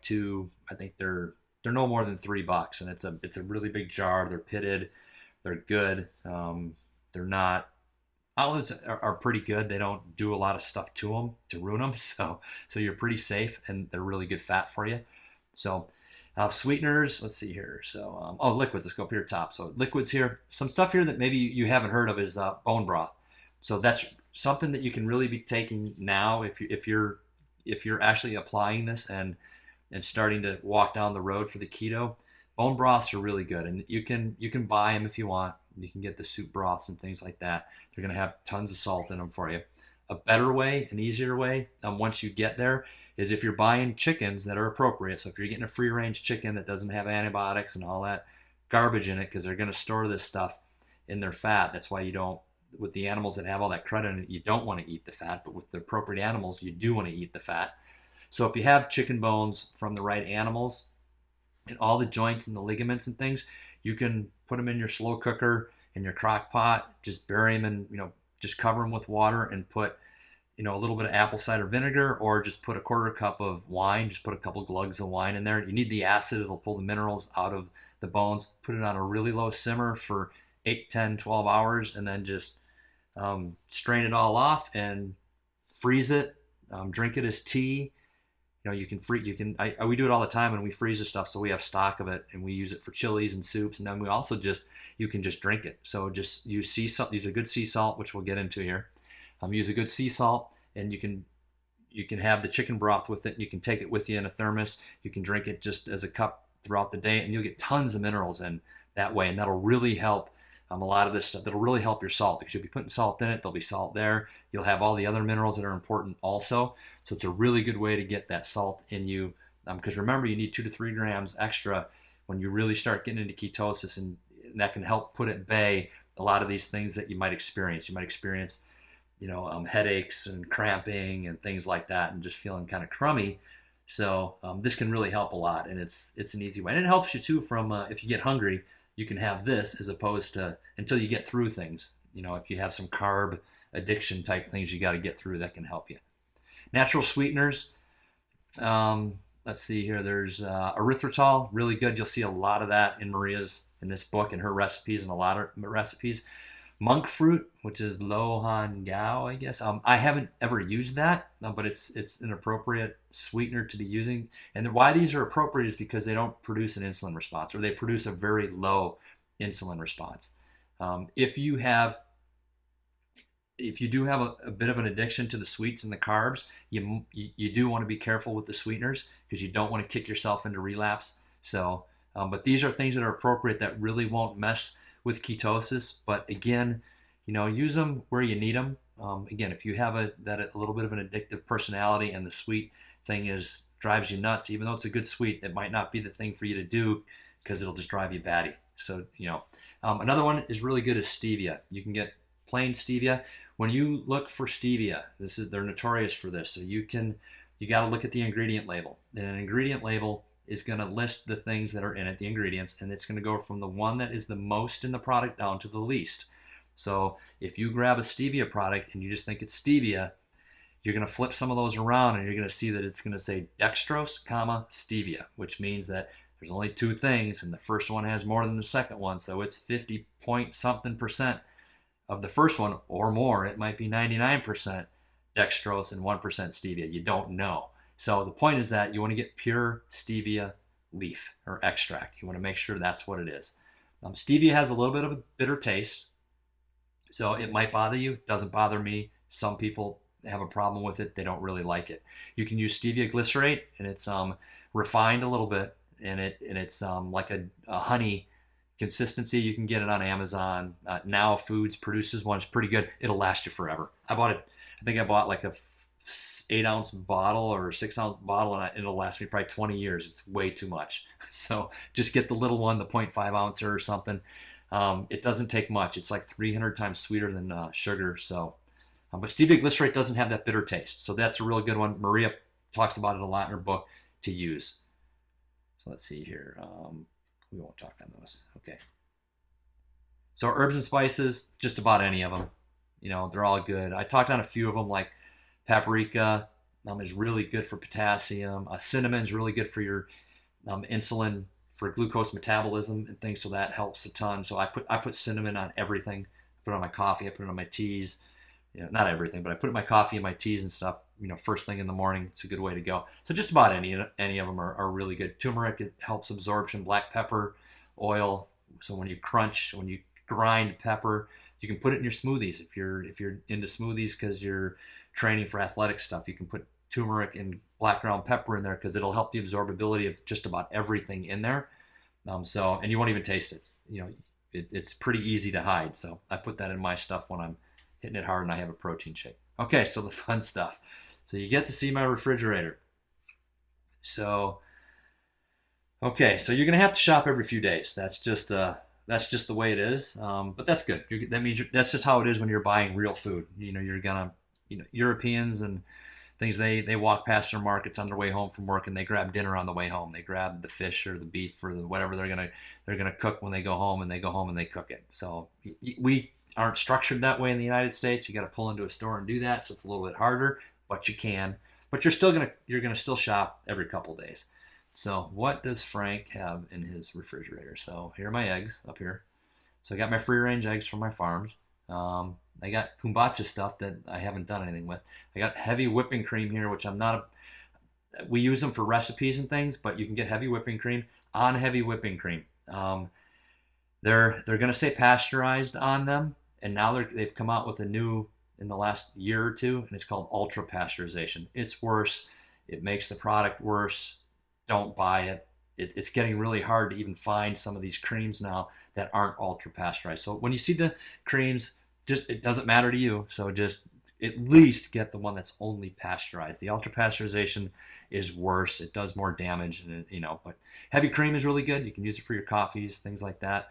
I think they're they're no more than $3, and it's a really big jar. They're pitted, they're good. They're not Olives are pretty good. They don't do a lot of stuff to them to ruin them, so you're pretty safe, and they're really good fat for you. So sweeteners, let's see here. So liquids. Let's go up here top. So liquids here. Some stuff here that maybe you haven't heard of is bone broth. So that's something that you can really be taking now if you're actually applying this and starting to walk down the road for the keto. Bone broths are really good, and you can buy them if you want. You can get the soup broths and things like that. They're going to have tons of salt in them for you. A better way, an easier way, once you get there, is if you're buying chickens that are appropriate. So if you're getting a free-range chicken that doesn't have antibiotics and all that garbage in it, because they're going to store this stuff in their fat. That's why you don't, with the animals that have all that crud in it, you don't want to eat the fat. But with the appropriate animals, you do want to eat the fat. So if you have chicken bones from the right animals, and all the joints and the ligaments and things, you can put them in your slow cooker, in your crock pot, just bury them in, just cover them with water and put, a little bit of apple cider vinegar, or just put a quarter cup of wine, just put a couple glugs of wine in there. You need the acid, it'll pull the minerals out of the bones. Put it on a really low simmer for 8, 10, 12 hours, and then just strain it all off and freeze it. Drink it as tea. You can we do it all the time, and we freeze the stuff so we have stock of it, and we use it for chilies and soups, and then we also you can just drink it. So just use sea salt, use a good sea salt, which we'll get into here. Use a good sea salt, and you can have the chicken broth with it, and you can take it with you in a thermos. You can drink it just as a cup throughout the day, and you'll get tons of minerals in that way, and that'll really help a lot of this stuff. That'll really help your salt, because you'll be putting salt in it. There'll be salt there. You'll have all the other minerals that are important also. So it's a really good way to get that salt in you, because remember, you need 2 to 3 grams extra when you really start getting into ketosis, and that can help put at bay a lot of these things that you might experience. You might experience, headaches and cramping and things like that, and just feeling kind of crummy. So this can really help a lot, and it's an easy way. And it helps you too from if you get hungry, you can have this as opposed to until you get through things. If you have some carb addiction type things you got to get through, that can help you. Natural sweeteners. Let's see here. There's erythritol, really good. You'll see a lot of that in this book and her recipes, and a lot of recipes. Monk fruit, which is lohan gao, I guess. I haven't ever used that, but it's an appropriate sweetener to be using. And why these are appropriate is because they don't produce an insulin response, or they produce a very low insulin response. If you do have a bit of an addiction to the sweets and the carbs, you do want to be careful with the sweeteners, because you don't want to kick yourself into relapse. So, but these are things that are appropriate that really won't mess with ketosis. But again, use them where you need them. Again, if you have a little bit of an addictive personality, and the sweet thing drives you nuts, even though it's a good sweet, it might not be the thing for you to do, because it'll just drive you batty. So, another one is really good is stevia. You can get plain stevia. When you look for stevia, they're notorious for this. So you got to look at the ingredient label. And an ingredient label is going to list the things that are in it, the ingredients, and it's going to go from the one that is the most in the product down to the least. So if you grab a stevia product and you just think it's stevia, you're going to flip some of those around, and you're going to see that it's going to say dextrose, stevia, which means that there's only 2 things, and the first one has more than the second one. So it's 50 point something percent of the first one, or more. It might be 99% dextrose and 1% stevia. You don't know. So the point is that you want to get pure stevia leaf or extract. You want to make sure that's what it is. Stevia has a little bit of a bitter taste, so it might bother you. It doesn't bother me. Some people have a problem with it. They don't really like it. You can use stevia glycerate, and it's refined a little bit, and it's like a honey consistency. You can get it on Amazon. Now Foods produces one. It's pretty good. It'll last you forever. I think I bought like a 8-ounce bottle or 6-ounce bottle, and it'll last me probably 20 years. It's way too much. So just get the little one, the 0.5 ounce or something. It doesn't take much. It's like 300 times sweeter than sugar. So, but stevia glycerate doesn't have that bitter taste. So that's a real good one. Maria talks about it a lot in her book to use. So let's see here. We won't talk on those. Okay. So herbs and spices, just about any of them. They're all good. I talked on a few of them, like paprika is really good for potassium. Cinnamon is really good for your insulin for glucose metabolism and things, so that helps a ton. So I put cinnamon on everything. I put it on my coffee. I put it on my teas. You know, not everything, but I put it in my coffee and my teas and stuff. You know, first thing in the morning, it's a good way to go. So just about any of them are really good. Turmeric, it helps absorption. Black pepper oil. So when you grind pepper, you can put it in your smoothies. If you're into smoothies because you're training for athletic stuff, you can put turmeric and black ground pepper in there because it'll help the absorbability of just about everything in there. And you won't even taste it. You know, it's pretty easy to hide. So I put that in my stuff when I'm hitting it hard and I have a protein shake. Okay, so the fun stuff. So you get to see my refrigerator. So, okay, so you're gonna have to shop every few days. That's just the way it is. But that's good. That means that's just how it is when you're buying real food. You know, Europeans and things, they walk past their markets on their way home from work and they grab dinner on the way home. They grab the fish or the beef or whatever they're gonna cook when they go home, and they go home and they cook it. So we aren't structured that way in the United States. You got to pull into a store and do that, so it's a little bit harder, but you can. But you're gonna still shop every couple days. So what does Frank have in his refrigerator? So here are my eggs up here. So I got my free range eggs from my farms. I got kombucha stuff that I haven't done anything with. I got heavy whipping cream here, which we use them for recipes and things, but you can get heavy whipping cream on heavy whipping cream. They're going to say pasteurized on them, and now they've come out with a new in the last year or two, and it's called ultra pasteurization. It's worse. It makes the product worse. Don't buy it. It's getting really hard to even find some of these creams now that aren't ultra pasteurized. So when you see the creams, it doesn't matter to you. So just at least get the one that's only pasteurized. The ultra pasteurization is worse. It does more damage, and but heavy cream is really good. You can use it for your coffees, things like that.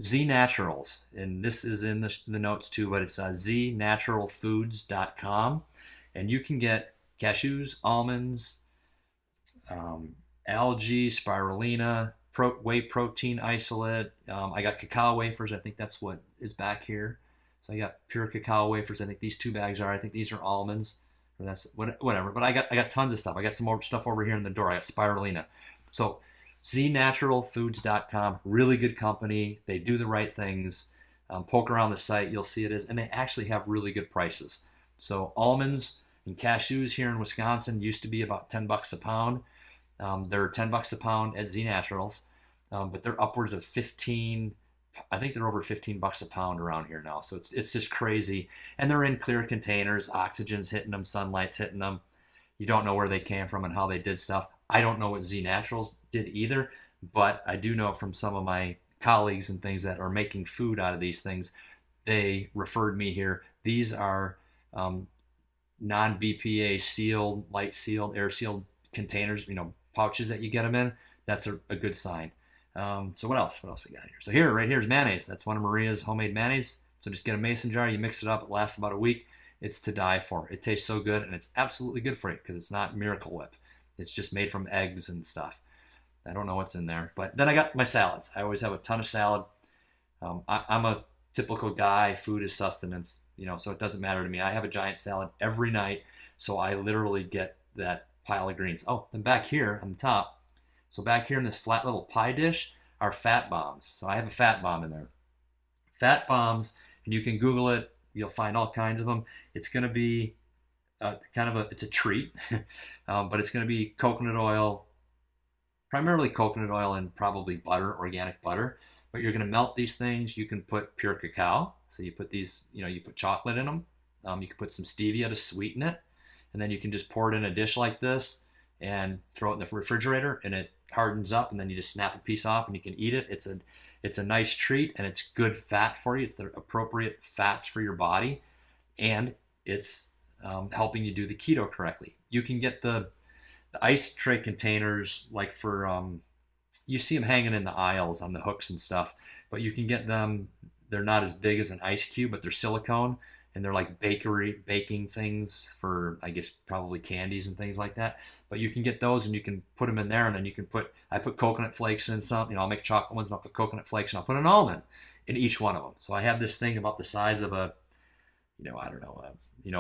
Z Naturals, and this is in the notes too, but it's znaturalfoods.com, and you can get cashews, almonds, algae, spirulina, whey protein isolate. I got cacao wafers. I think that's what is back here. So I got pure cacao wafers. I think these 2 bags are. I think these are almonds, or that's whatever. But I got tons of stuff. I got some more stuff over here in the door. I got spirulina. So znaturalfoods.com, really good company. They do the right things. Poke around the site, you'll see it is, and they actually have really good prices. So almonds and cashews here in Wisconsin used to be about $10 a pound. They're $10 a pound at Z Naturals, but they're upwards of 15. I think they're over $15 a pound around here now. So it's just crazy, and they're in clear containers. Oxygen's hitting them, sunlight's hitting them. You don't know where they came from and how they did stuff. I don't know what Z Naturals did either, but I do know from some of my colleagues and things that are making food out of these things, they referred me here. These are non-BPA sealed, light sealed, air sealed containers, pouches that you get them in. That's a good sign. So what else? What else we got here? So right here is mayonnaise. That's one of Maria's homemade mayonnaise. So just get a mason jar, you mix it up. It lasts about a week. It's to die for. It tastes so good, and it's absolutely good for you because it's not Miracle Whip. It's just made from eggs and stuff. I don't know what's in there. But then I got my salads. I always have a ton of salad. I'm a typical guy. Food is sustenance, so it doesn't matter to me. I have a giant salad every night, so I literally get that pile of greens. Oh, then back here on the top, so back here in this flat little pie dish are fat bombs. So I have a fat bomb in there. Fat bombs, and you can Google it. You'll find all kinds of them. It's going to be it's a treat, but it's going to be coconut oil, primarily coconut oil and probably butter, organic butter. But you're going to melt these things. You can put pure cacao. So you put these, you put chocolate in them. You can put some stevia to sweeten it. And then you can just pour it in a dish like this and throw it in the refrigerator, and it hardens up, and then you just snap a piece off and you can eat it. It's a nice treat, and it's good fat for you. It's the appropriate fats for your body, and it's helping you do the keto correctly. You can get the ice tray containers, like for you see them hanging in the aisles on the hooks and stuff, but you can get them. They're not as big as an ice cube, but they're silicone, and they're like baking things for, I guess, probably candies and things like that. But you can get those, and you can put them in there, and then you can I put coconut flakes in some. I'll make chocolate ones, and I'll put coconut flakes, and I'll put an almond in each one of them. So I have this thing about the size of a, I don't know,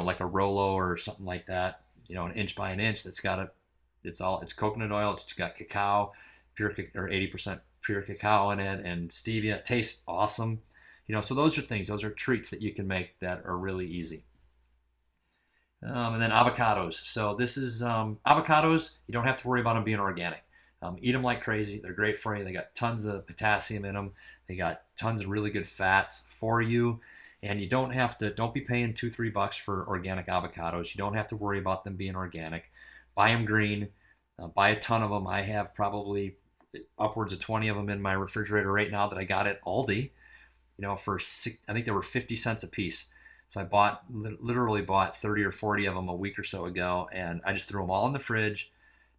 like a Rolo or something like that, an inch by an inch. That's got it's coconut oil. It's got cacao. pure or 80% pure cacao in it and stevia. It tastes awesome. So those are things, those are treats that you can make that are really easy. And then avocados. So this is avocados. You don't have to worry about them being organic. Eat them like crazy. They're great for you. They got tons of potassium in them. They got tons of really good fats for you. And you don't be paying $2-3 for organic avocados. You don't have to worry about them being organic. Buy them green. Buy a ton of them. I have probably upwards of 20 of them in my refrigerator right now that I got at Aldi. I think they were 50 cents a piece. So I literally bought 30 or 40 of them a week or so ago, and I just threw them all in the fridge.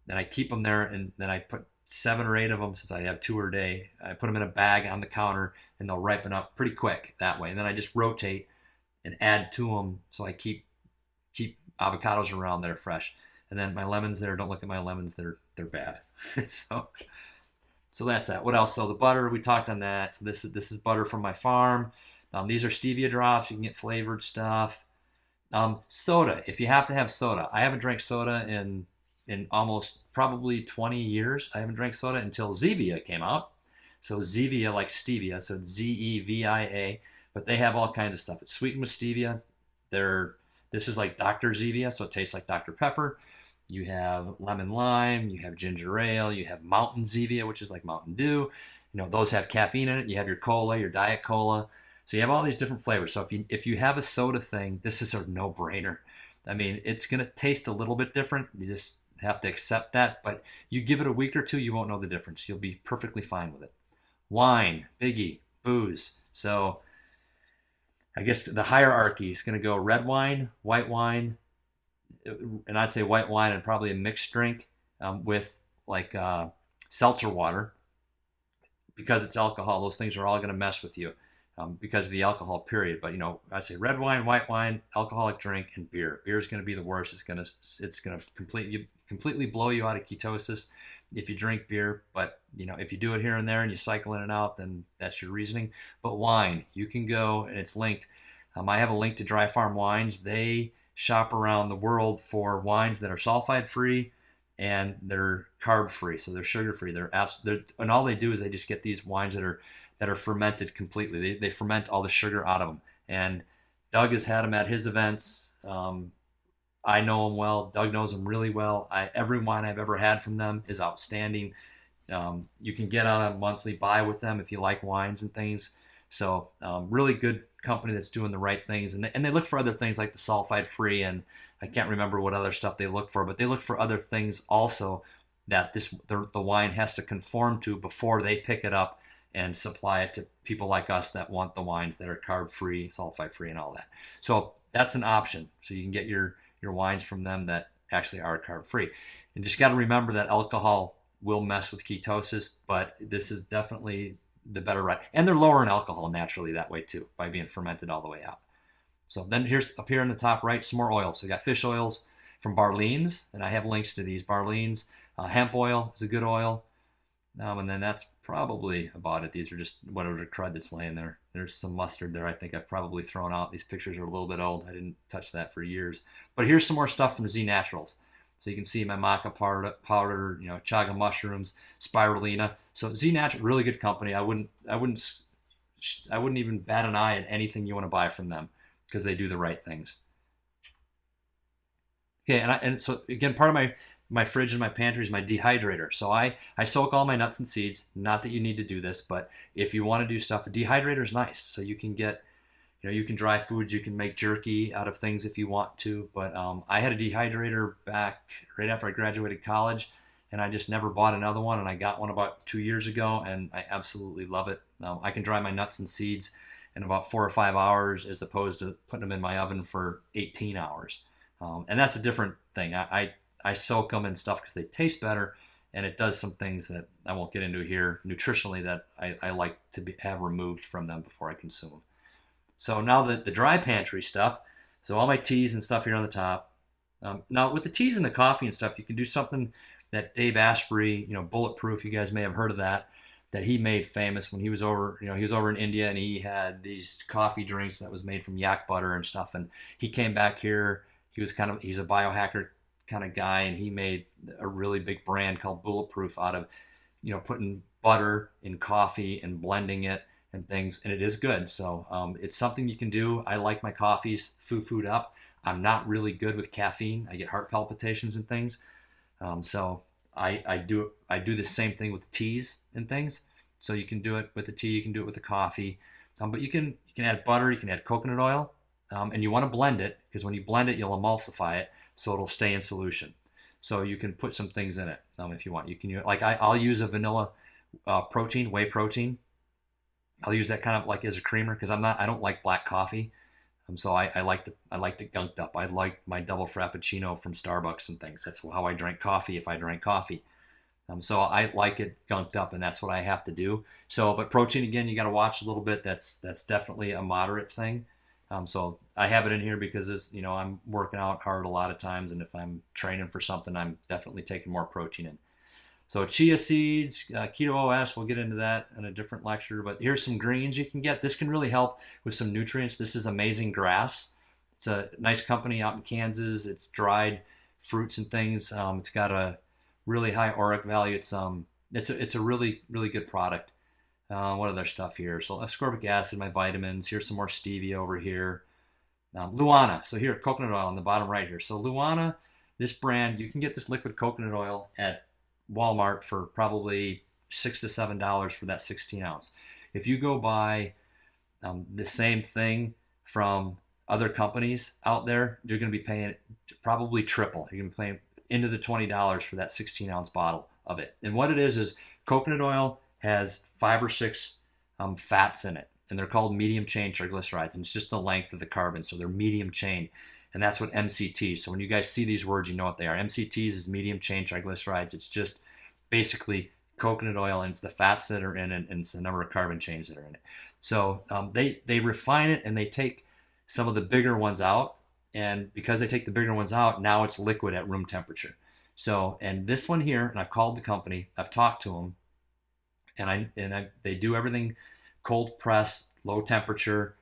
Then I keep them there, and then I put 7 or 8 of them, since I have 2 a day. I put them in a bag on the counter, and they'll ripen up pretty quick that way. And then I just rotate and add to them, so I keep avocados around that are fresh. And then my lemons there, don't look at my lemons, they're bad. So that's that. What else? So the butter, we talked on that. So this is butter from my farm. These are stevia drops. You can get flavored stuff. Soda, if you have to have soda. I haven't drank soda in almost probably 20 years. I haven't drank soda until Zevia came out. So Zevia, like stevia, so Zevia, but they have all kinds of stuff. It's sweetened with stevia. This is like Dr. Zevia, so it tastes like Dr. Pepper. You have lemon lime, you have ginger ale, you have Mountain Zevia, which is like Mountain Dew. Those have caffeine in it. You have your cola, your diet cola. So you have all these different flavors. So if you have a soda thing, this is a no-brainer. I mean, it's going to taste a little bit different. You just have to accept that. But you give it a week or two, you won't know the difference. You'll be perfectly fine with it. Wine, biggie, booze. So I guess the hierarchy is going to go red wine, white wine, and I'd say white wine and probably a mixed drink with like seltzer water. Because it's alcohol, those things are all going to mess with you because of the alcohol, period. But I'd say red wine, white wine, alcoholic drink, and beer. Beer is going to be the worst. It's going to completely blow you out of ketosis if you drink beer. But if you do it here and there and you cycle in and out, then that's your reasoning. But wine, you can go, and it's linked. I have a link to Dry Farm Wines. They shop around the world for wines that are sulfide free and they're carb free, so they're sugar free. And all they do is they just get these wines that are fermented completely. They ferment all the sugar out of them. And Doug has had them at his events. I know them well. Doug knows them really well. Every wine I've ever had from them is outstanding. You can get on a monthly buy with them if you like wines and things. So really good company that's doing the right things. And they look for other things like the sulfide free, and I can't remember what other stuff they look for, but they look for other things also that the wine has to conform to before they pick it up and supply it to people like us that want the wines that are carb free, sulfide free, and all that. So that's an option. So you can get your wines from them that actually are carb free. And just got to remember that alcohol will mess with ketosis, but this is definitely the better route. And they're lower in alcohol naturally that way too, by being fermented all the way out. So then here's up here in the top right, some more oils. So you got fish oils from Barleans, and I have links to these. Barleans, hemp oil is a good oil. And then that's probably about it. These are just whatever crud that's laying there. There's some mustard there I think I've probably thrown out. These pictures are a little bit old. I didn't touch that for years. But here's some more stuff from Z Naturals. So you can see my maca powder, chaga mushrooms, spirulina. So Z Natural, really good company. I wouldn't even bat an eye at anything you want to buy from them because they do the right things. Okay, and so again, part of my fridge and my pantry is my dehydrator. So I soak all my nuts and seeds. Not that you need to do this, but if you want to do stuff, a dehydrator is nice. So you can get, you can dry foods, you can make jerky out of things if you want to. But I had a dehydrator back right after I graduated college, and I just never bought another one. And I got one about 2 years ago, and I absolutely love it. I can dry my nuts and seeds in about 4 or 5 hours as opposed to putting them in my oven for 18 hours. And that's a different thing. I soak them and stuff because they taste better, and it does some things that I won't get into here nutritionally that I like to have removed from them before I consume them. So now the dry pantry stuff, so all my teas and stuff here on the top. Now with the teas and the coffee and stuff, you can do something that Dave Asprey, Bulletproof, you guys may have heard of that he made famous when he was over, he was over in India, and he had these coffee drinks that was made from yak butter and stuff. And he came back here. He's a biohacker kind of guy, and he made a really big brand called Bulletproof out of putting butter in coffee and blending it and things, and it is good. So it's something you can do. I like my coffees food up. I'm not really good with caffeine. I get heart palpitations and things. So I do the same thing with teas and things. So you can do it with the tea, you can do it with the coffee, but you can add butter, you can add coconut oil, and you want to blend it because when you blend it, you'll emulsify it so it'll stay in solution. So you can put some things in it if you want. You can use like I'll use a vanilla protein, whey protein. I'll use that kind of like as a creamer because I don't like black coffee. So I liked it gunked up. I like my double frappuccino from Starbucks and things. That's how I drink coffee if I drank coffee. So I like it gunked up, and that's what I have to do. So, but protein again, you got to watch a little bit. That's definitely a moderate thing. So I have it in here because I'm working out hard a lot of times, and if I'm training for something, I'm definitely taking more protein in. So chia seeds, keto OS, we'll get into that in a different lecture, but here's some greens you can get. This can really help with some nutrients. This is Amazing Grass. It's a nice company out in Kansas. It's dried fruits and things. It's got a really high ORAC value. It's a really, really good product. What other stuff here? So ascorbic acid, my vitamins. Here's some more stevia over here. Luana. So here, coconut oil on the bottom right here. So Luana, this brand, you can get this liquid coconut oil at Walmart for probably $6 to $7 for that 16 ounce. If you go buy the same thing from other companies out there, you're going to be paying probably triple. You're going to be paying into the $20 for that 16 ounce bottle of it. And what it is coconut oil has 5 or 6 fats in it, and they're called medium chain triglycerides, and it's just the length of the carbon, so they're medium chain. And that's what MCT. So when you guys see these words, you know what they are. MCTs is medium chain triglycerides. It's just basically coconut oil, and it's the fats that are in it, and it's the number of carbon chains that are in it. So they refine it, and they take some of the bigger ones out. And because they take the bigger ones out, now it's liquid at room temperature. So, and this one here, and I've called the company, I've talked to them, and they do everything cold press, low temperature.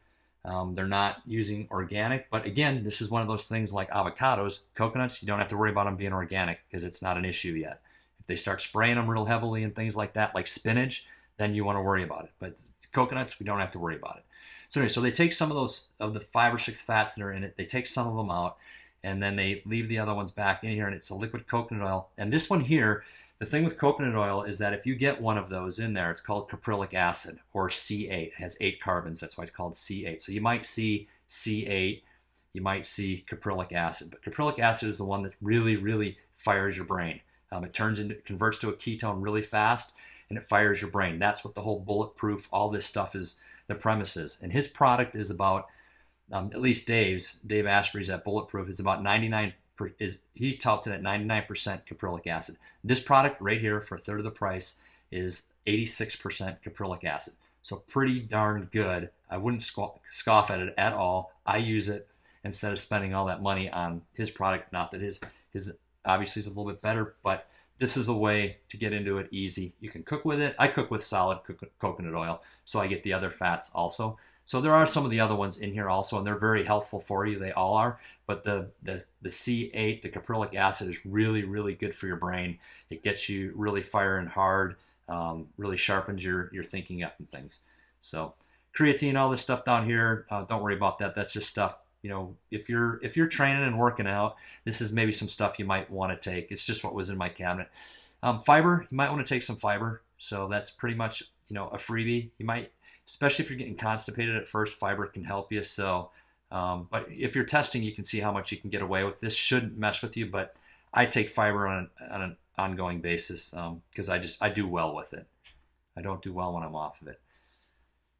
They're not using organic, but again, this is one of those things like avocados, coconuts, you don't have to worry about them being organic because it's not an issue yet. If they start spraying them real heavily and things like that, like spinach, then you want to worry about it. But coconuts, we don't have to worry about it. So anyway, so they take some of those, of the 5 or 6 fats that are in it, they take some of them out, and then they leave the other ones back in here, and it's a liquid coconut oil. And this one here, the thing with coconut oil is that if you get one of those in there, it's called caprylic acid, or C8. It has 8 carbons. That's why it's called C8. So you might see C8, you might see caprylic acid. But caprylic acid is the one that really, really fires your brain. It converts to a ketone really fast, and it fires your brain. That's what the whole bulletproof, all this stuff is, the premise is. And his product is about, at least Dave Asprey's at Bulletproof, is about 99%. He touts it at 99% caprylic acid. This product right here for a third of the price is 86% caprylic acid. So pretty darn good. I wouldn't scoff at it at all. I use it instead of spending all that money on his product. Not that his obviously is a little bit better, but this is a way to get into it easy. You can cook with it. I cook with solid coconut oil, so I get the other fats also. So there are some of the other ones in here also, and they're very helpful for you. They all are. But the C8, the caprylic acid, is really, really good for your brain. It gets you really firing hard, really sharpens your thinking up and things. So creatine, all this stuff down here, don't worry about that. That's just stuff, if you're training and working out, this is maybe some stuff you might want to take. It's just what was in my cabinet. Fiber, you might want to take some fiber. So that's pretty much, a freebie. You might, especially if you're getting constipated at first, fiber can help you. So, but if you're testing, you can see how much you can get away with. This shouldn't mess with you, but I take fiber on an ongoing basis because I do well with it. I don't do well when I'm off of it.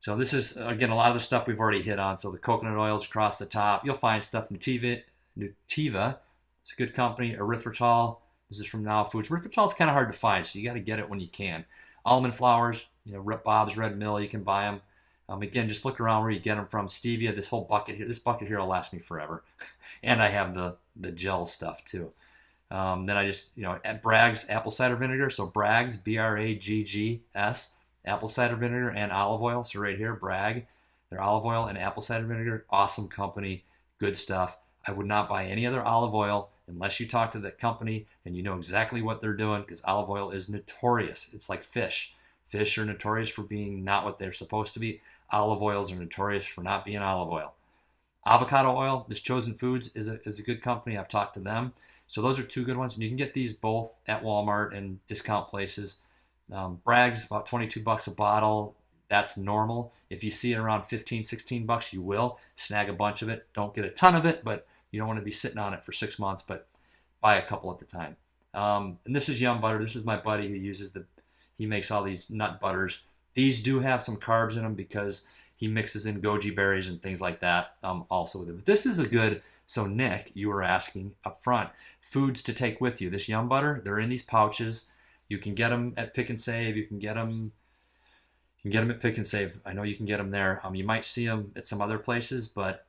So this is, again, a lot of the stuff we've already hit on. So the coconut oils across the top. You'll find stuff, Nutiva. It's a good company. Erythritol. This is from Now Foods. Erythritol is kind of hard to find, so you got to get it when you can. Almond flours, Bob's Red Mill, you can buy them. Again, just look around where you get them from. Stevia, this bucket here will last me forever. And I have the gel stuff too. Then I just, at Bragg's apple cider vinegar. So Bragg's, Braggs, apple cider vinegar and olive oil. So right here, Bragg, their olive oil and apple cider vinegar. Awesome company, good stuff. I would not buy any other olive oil unless you talk to the company and you know exactly what they're doing, because olive oil is notorious. It's like fish. Fish are notorious for being not what they're supposed to be. Olive oils are notorious for not being olive oil. Avocado oil, this Chosen Foods is a good company. I've talked to them. So those are two good ones. And you can get these both at Walmart and discount places. Bragg's about 22 bucks a bottle. That's normal. If you see it around 15, 16 bucks, you will snag a bunch of it. Don't get a ton of it, but you don't want to be sitting on it for 6 months, but buy a couple at the time. And this is Yum Butter. This is my buddy who he makes all these nut butters. These do have some carbs in them because he mixes in goji berries and things like that also with it. But this is a good, so Nick, you were asking up front, foods to take with you. This Yum Butter, they're in these pouches. You can get them at Pick and Save. You can get them at Pick and Save. I know you can get them there. You might see them at some other places, but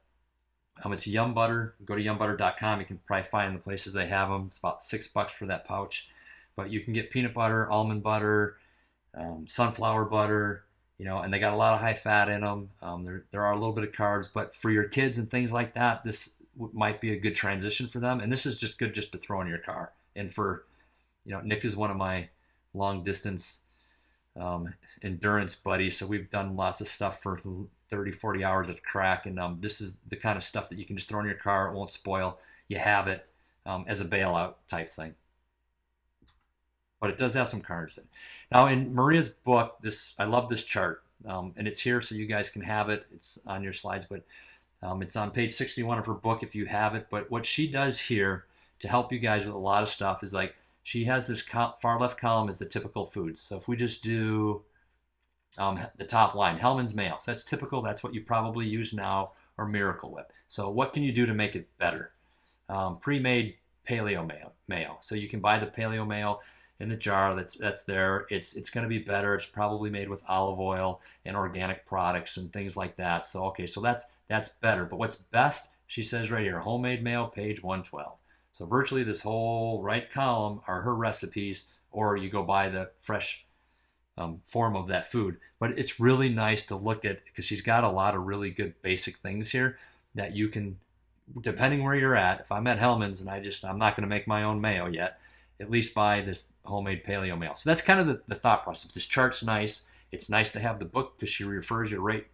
it's Yum Butter. Go to yumbutter.com. You can probably find the places they have them. It's about $6 for that pouch. But you can get peanut butter, almond butter, sunflower butter, and they got a lot of high fat in them. There are a little bit of carbs, but for your kids and things like that, this might be a good transition for them. And this is just good just to throw in your car. And for, Nick is one of my long distance endurance buddies. So we've done lots of stuff for 30, 40 hours at a crack. And this is the kind of stuff that you can just throw in your car. It won't spoil. You have it as a bailout type thing. But it does have some carbs in. Now in Maria's book, I love this chart, and it's here so you guys can have it. It's on your slides, but it's on page 61 of her book if you have it. But what she does here to help you guys with a lot of stuff is like she has this far left column is the typical foods. So if we just do the top line, Hellman's Mayo. So that's typical. That's what you probably use now, or Miracle Whip. So what can you do to make it better? Pre-made paleo mayo. So you can buy the paleo mayo in the jar that's there. It's going to be better. It's probably made with olive oil and organic products and things like that. So okay, so that's better. But what's best, she says right here, homemade mayo, page 112. So virtually this whole right column are her recipes, or you go buy the fresh form of that food. But it's really nice to look at because she's got a lot of really good basic things here that you can, depending where you're at. If I'm at Hellman's and I'm not going to make my own mayo yet, at least buy this homemade paleo mayo. So that's kind of the thought process. This chart's nice. It's nice to have the book because she refers you right,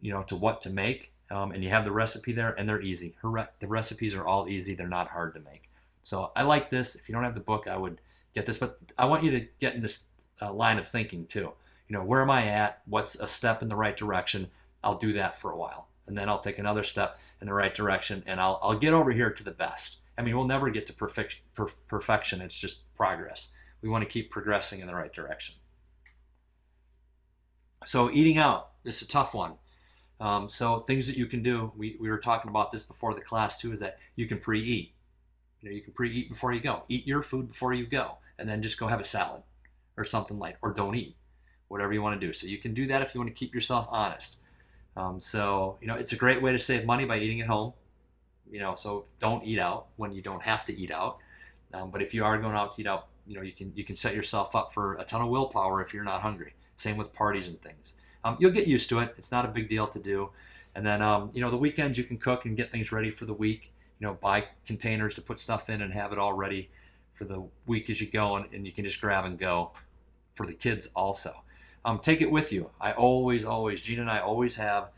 to what to make. And you have the recipe there, and they're easy. The recipes are all easy. They're not hard to make. So I like this. If you don't have the book, I would get this. But I want you to get in this line of thinking too. Where am I at? What's a step in the right direction? I'll do that for a while. And then I'll take another step in the right direction, and I'll get over here to the best. I mean, we'll never get to perfection. It's just progress. We want to keep progressing in the right direction. So eating out, it's a tough one. So things that you can do, we were talking about this before the class too, is that you can pre-eat. You can pre-eat before you go. Eat your food before you go, and then just go have a salad or something light, or don't eat, whatever you want to do. So you can do that if you want to keep yourself honest. It's a great way to save money by eating at home. So don't eat out when you don't have to eat out. But if you are going out to eat out, you can set yourself up for a ton of willpower if you're not hungry. Same with parties and things. You'll get used to it. It's not a big deal to do. And then, the weekends you can cook and get things ready for the week. Buy containers to put stuff in and have it all ready for the week as you go, and you can just grab and go for the kids also. Take it with you. Gina and I always have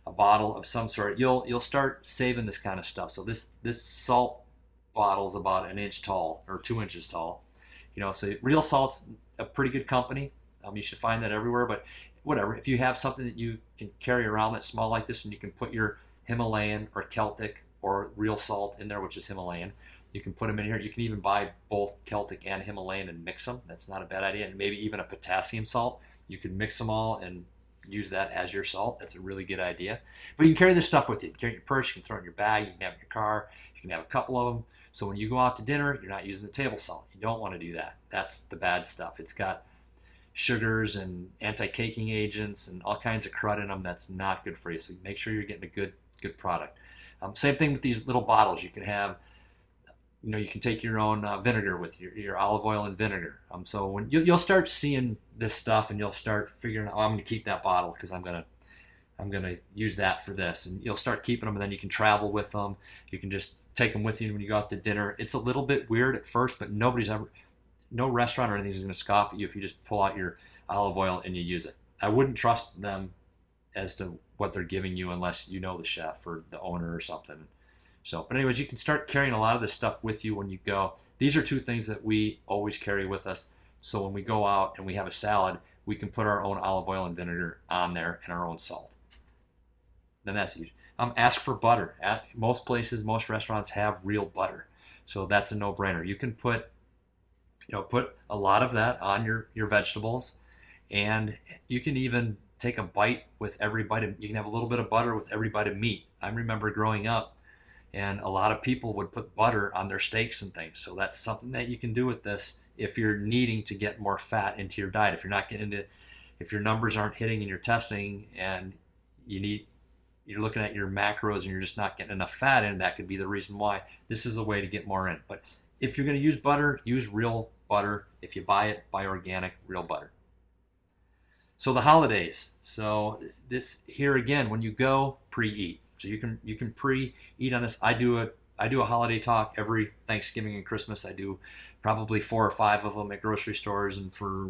a bottle of some sort. You'll start saving this kind of stuff. So this salt bottle is about 1 inch tall or 2 inches tall. So Real Salt's a pretty good company. You should find that everywhere. But whatever, if you have something that you can carry around that's small like this, and you can put your Himalayan or Celtic or Real Salt in there, which is Himalayan, you can put them in here. You can even buy both Celtic and Himalayan and mix them. That's not a bad idea. And maybe even a potassium salt. You can mix them all and use that as your salt. That's a really good idea. But you can carry this stuff with you. You can carry it in your purse, you can throw it in your bag, you can have it in your car, you can have a couple of them. So when you go out to dinner, you're not using the table salt. You don't want to do that. That's the bad stuff. It's got sugars and anti-caking agents and all kinds of crud in them that's not good for you. So make sure you're getting a good product. Same thing with these little bottles. You can have, you can take your own vinegar with your olive oil and vinegar. So when you'll start seeing this stuff, and you'll start figuring out, I'm going to keep that bottle because I'm going to use that for this, and you'll start keeping them, and then you can travel with them. You can just take them with you when you go out to dinner. It's a little bit weird at first, but no restaurant or anything is going to scoff at you if you just pull out your olive oil and you use it. I wouldn't trust them as to what they're giving you unless you know the chef or the owner or something. So, but anyways, you can start carrying a lot of this stuff with you when you go. These are two things that we always carry with us. So when we go out and we have a salad, we can put our own olive oil and vinegar on there and our own salt. Then that's huge. Ask for butter. At most places, most restaurants have real butter. So that's a no-brainer. You can put a lot of that on your vegetables, and you can even take a bite with every bite. You can have a little bit of butter with every bite of meat. I remember growing up, and a lot of people would put butter on their steaks and things. So that's something that you can do with this if you're needing to get more fat into your diet. If you're not getting into, if your numbers aren't hitting in your testing and you're looking at your macros and you're just not getting enough fat in, that could be the reason why. This is a way to get more in. But if you're going to use butter, use real butter. If you buy it, buy organic, real butter. So the holidays. So this here again, when you go, pre-eat. So you can pre-eat on this. I do a holiday talk every Thanksgiving and Christmas. I do probably 4 or 5 of them at grocery stores and for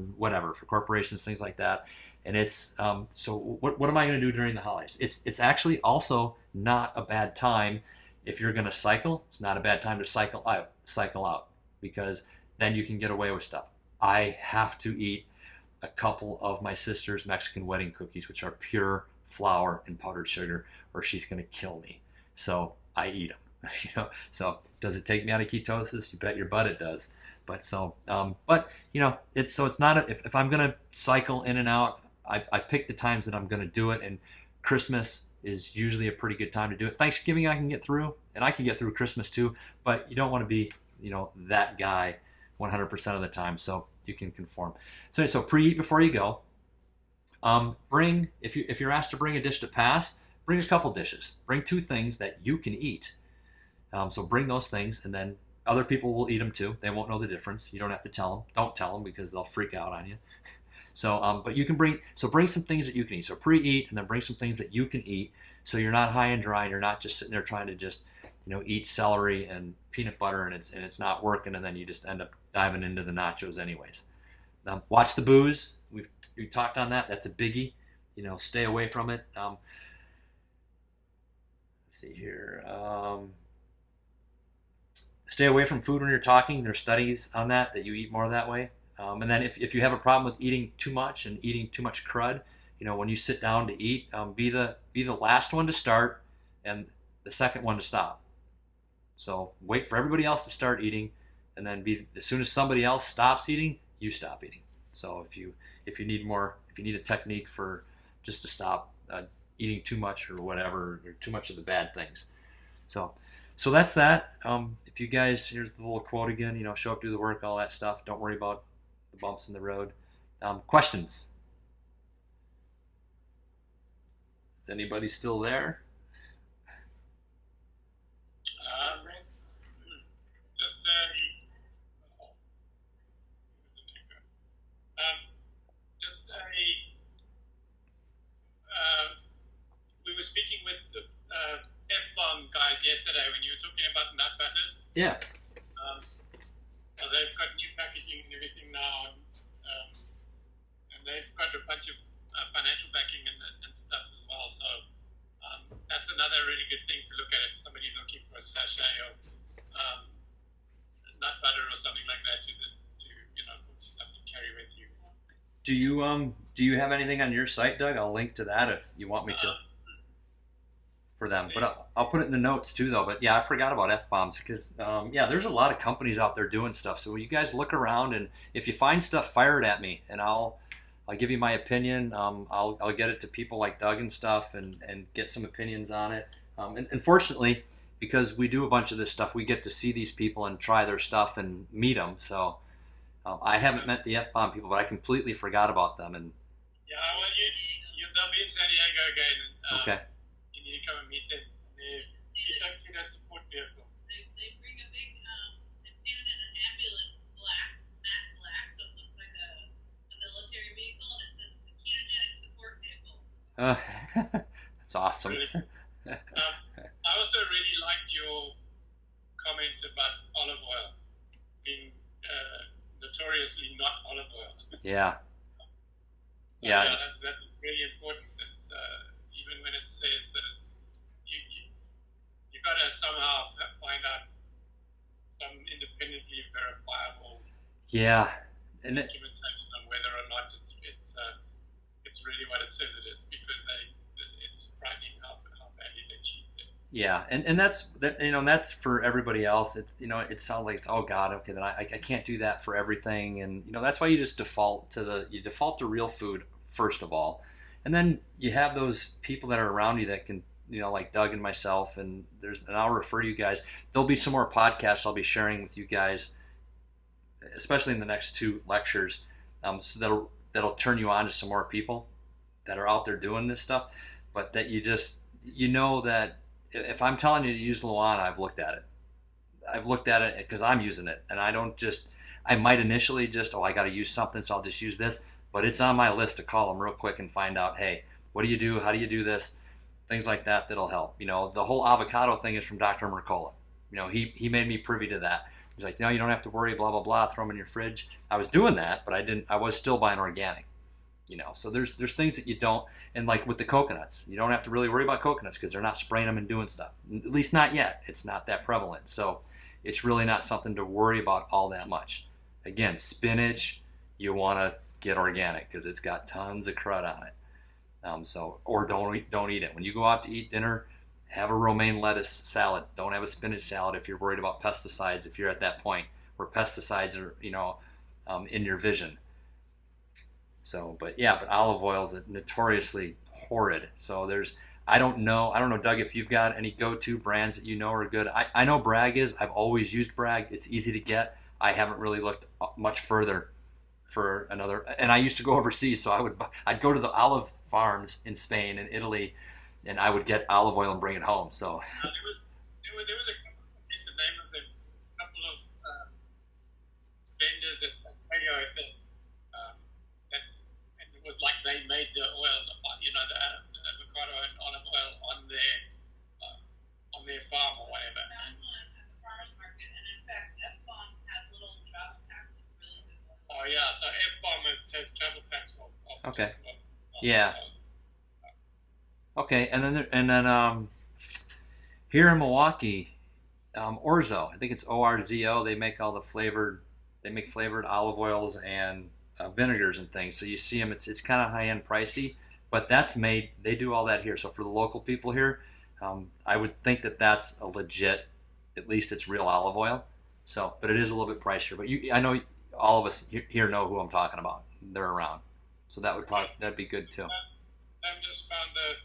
corporations, things like that. And it's so what am I going to do during the holidays? It's actually also not a bad time if you're going to cycle. It's not a bad time to cycle out because then you can get away with stuff. I have to eat a couple of my sister's Mexican wedding cookies, which are pure flour and powdered sugar, or she's going to kill me. So I eat them. So does it take me out of ketosis? You bet your butt it does. But it's not if I'm going to cycle in and out, I pick the times that I'm going to do it, and Christmas is usually a pretty good time to do it. Thanksgiving I can get through, and I can get through Christmas too, but you don't want to be, that guy 100% of the time, so you can conform. So pre-eat before you go. If you're asked to bring a dish to pass, bring a couple dishes. Bring 2 things that you can eat. So bring those things, and then other people will eat them too. They won't know the difference. You don't have to tell them. Don't tell them because they'll freak out on you. So, but you can bring some things that you can eat. So pre-eat, and then bring some things that you can eat. So you're not high and dry, and you're not just sitting there trying to just, eat celery and peanut butter, and it's not working, and then you just end up diving into the nachos anyways. Watch the booze. We talked on that. That's a biggie. Stay away from it. Let's see here. Stay away from food when you're talking. There's studies on that you eat more that way. And then if you have a problem with eating too much and eating too much crud, when you sit down to eat, be the last one to start and the second one to stop. So wait for everybody else to start eating, and then as soon as somebody else stops eating, you stop eating. So if you need a technique for just to stop eating too much or whatever, or too much of the bad things. So that's that. If you guys, here's the little quote again, show up, do the work, all that stuff. Don't worry about the bumps in the road. Questions? Is anybody still there? We were speaking with the F-bomb guys yesterday when you were talking about nut butters. Yeah. So they've got new packaging and everything now, and they've got a bunch of financial backing and stuff as well. So that's another really good thing to look at if somebody's looking for a sachet of nut butter or something like that to stuff to carry with you. Do you have anything on your site, Doug? I'll link to that if you want me to. For them, but I'll put it in the notes too, though. But yeah, I forgot about F-bombs because there's a lot of companies out there doing stuff. So you guys look around, and if you find stuff, fire it at me, and I'll give you my opinion. I'll get it to people like Doug and stuff, and get some opinions on it. And fortunately, because we do a bunch of this stuff, we get to see these people and try their stuff and meet them. So I haven't met the F-bomb people, but I completely forgot about them. And yeah, well, they'll be in San Diego again. Okay. You need to come and meet them. It's actually that support vehicle. They bring a big, they painted in an ambulance matte black, so it looks like a military vehicle, and it says the ketogenic support vehicle. That's awesome. Really. I also really liked your obviously not olive oil. Yeah. So, Yeah. that's really important. It's even when it says that you got to somehow find out some independently verifiable Yeah. And documentation on whether or not it's really what it says it is, because it's frightening how badly they cheat it. yeah, and that's that, and that's for everybody else. It's, it sounds like it's, oh God, okay, then I can't do that for everything, and that's why you just default to real food first of all, and then you have those people that are around you that can, like Doug and myself, and I'll refer you guys. There'll be some more podcasts I'll be sharing with you guys, especially in the next 2 lectures, so that'll turn you on to some more people that are out there doing this stuff, but that that if I'm telling you to use Luana, I've looked at it because I'm using it, and I might initially I got to use something, so I'll just use this, but it's on my list to call them real quick and find out, hey, what do you do? How do you do this? Things like that that'll help. The whole avocado thing is from Dr. Mercola. He made me privy to that. He's like, no, you don't have to worry, blah, blah, blah, throw them in your fridge. I was doing that, but I was still buying organic. So there's things that you don't, and like with the coconuts, you don't have to really worry about coconuts because they're not spraying them and doing stuff. At least not yet. It's not that prevalent. So it's really not something to worry about all that much. Again, spinach, you want to get organic because it's got tons of crud on it. Or don't eat it. When you go out to eat dinner, have a romaine lettuce salad. Don't have a spinach salad if you're worried about pesticides, if you're at that point where pesticides are, in your vision. So, but olive oil is notoriously horrid. So I don't know, Doug, if you've got any go-to brands that are good. I know Bragg is. I've always used Bragg. It's easy to get. I haven't really looked much further for another. And I used to go overseas, so I'd go to the olive farms in Spain and Italy, and I would get olive oil and bring it home. So. There was a couple, I forget the name of them, a couple of vendors at Paleo, I think. And it was like they made the oil, the avocado and olive oil on their farm or whatever. Found one at the farmer's market, and in fact, F-Bomb has little travel packs with really good oil. Oh yeah, so F-Bomb has travel packs of Okay. Yeah. Okay, and then here in Milwaukee, Orzo, I think it's ORZO. They make flavored olive oils and vinegars and things. So you see them. It's kind of high end, pricey, but they do all that here. So for the local people here, I would think that that's a legit. At least it's real olive oil. So, but it is a little bit pricier. But I know all of us here know who I'm talking about. They're around, so that'd be good too. I just found a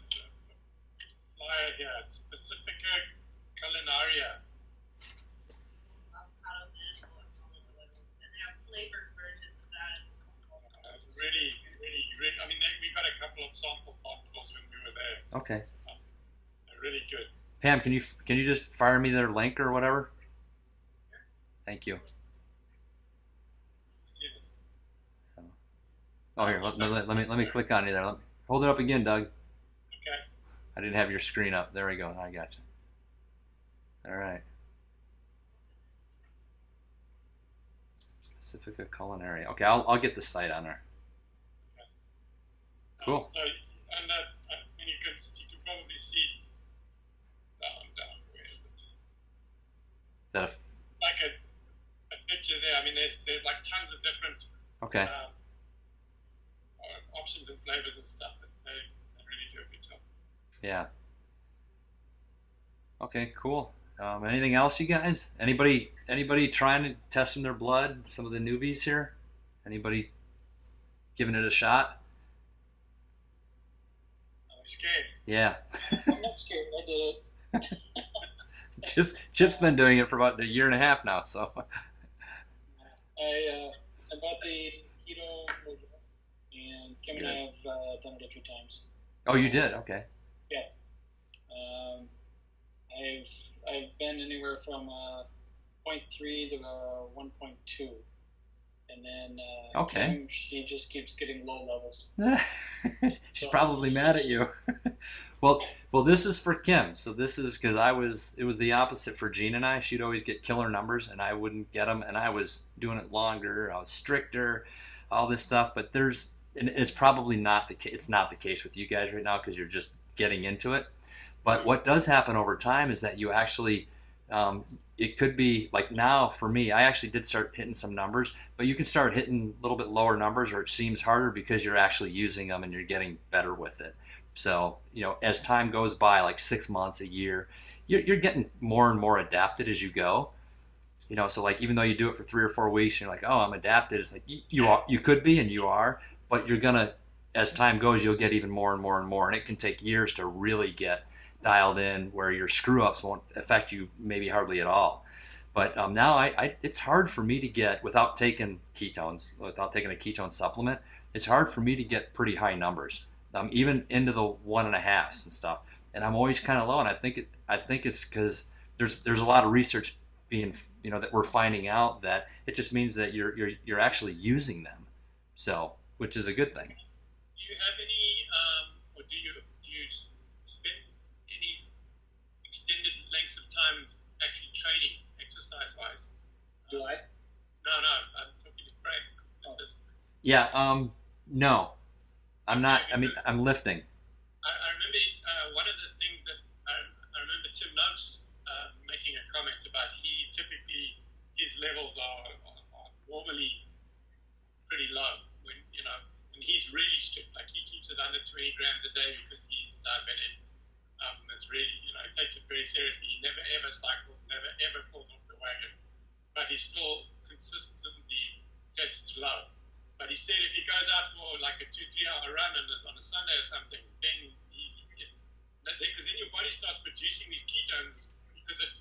flyer here. It's Pacifica Culinaria. Avocados and olive oils, and they have flavored versions of that. Really, I mean, we got a couple of sample bottles when we were there. Okay. They're really good. Pam, can you just fire me their link or whatever? Thank you. Oh, here, let me click on you there. Hold it up again, Doug. Okay. I didn't have your screen up. There we go. I got you. All right. Pacifica Culinary. Okay, I'll get the site on there. Okay. Cool. So, and you can probably see down. Where is it? Is that Like a picture there. I mean, there's like tons of different. okay? Options and flavors and stuff. They really do a good job. Yeah. Okay, cool. Anything else, you guys? Anybody trying to test their blood? Some of the newbies here? Anybody giving it a shot? I'm scared. Yeah. I'm not scared. I did it. Chip's been doing it for about 1.5 years now, so. I bought the keto version, and Kim and I have done it a few times. Oh, you did? Okay. Yeah. I've been anywhere from 0.3 to 1.2. and then Okay. Kim, she just keeps getting low levels. She's probably mad at you. Well, this is for Kim. So this is because it was the opposite for Jean and I. She'd always get killer numbers, and I wouldn't get them. And I was doing it longer. I was stricter, all this stuff. But and it's probably not the case. It's not the case with you guys right now because you're just getting into it. But what does happen over time is that you actually, it could be like now for me, I actually did start hitting some numbers, but you can start hitting a little bit lower numbers or it seems harder because you're actually using them and you're getting better with it. So, as time goes by, like 6 months, a year, you're getting more and more adapted as you go. So like even though you do it for 3 or 4 weeks, you're like, oh, I'm adapted. It's like you could be and you are, but you're gonna, as time goes, you'll get even more and more and more, and it can take years to really get dialed in where your screw ups won't affect you maybe hardly at all. But now it's hard for me to get without taking ketones, without taking a ketone supplement. It's hard for me to get pretty high numbers, even into the 1.5s and stuff. And I'm always kind of low, and I think it's because there's a lot of research being that we're finding out that it just means that you're actually using them, so which is a good thing. Do you have any, or do you spend any extended lengths of time actually training exercise wise? Do I? No, I'm talking to Craig. Oh. Yeah. No, I'm not. I mean, I'm lifting. I remember one of the things that I remember Tim Noakes making a comment about. He typically his levels are normally pretty low and he's really strict. Like he keeps it under 20 grams a day because he's diabetic. It's really he takes it very seriously. He never ever cycles, never ever falls off the wagon, but he still consistently tests low. But he said if he goes out for like a 2-3 hour run and it's on a Sunday or something, then because then your body starts producing these ketones because it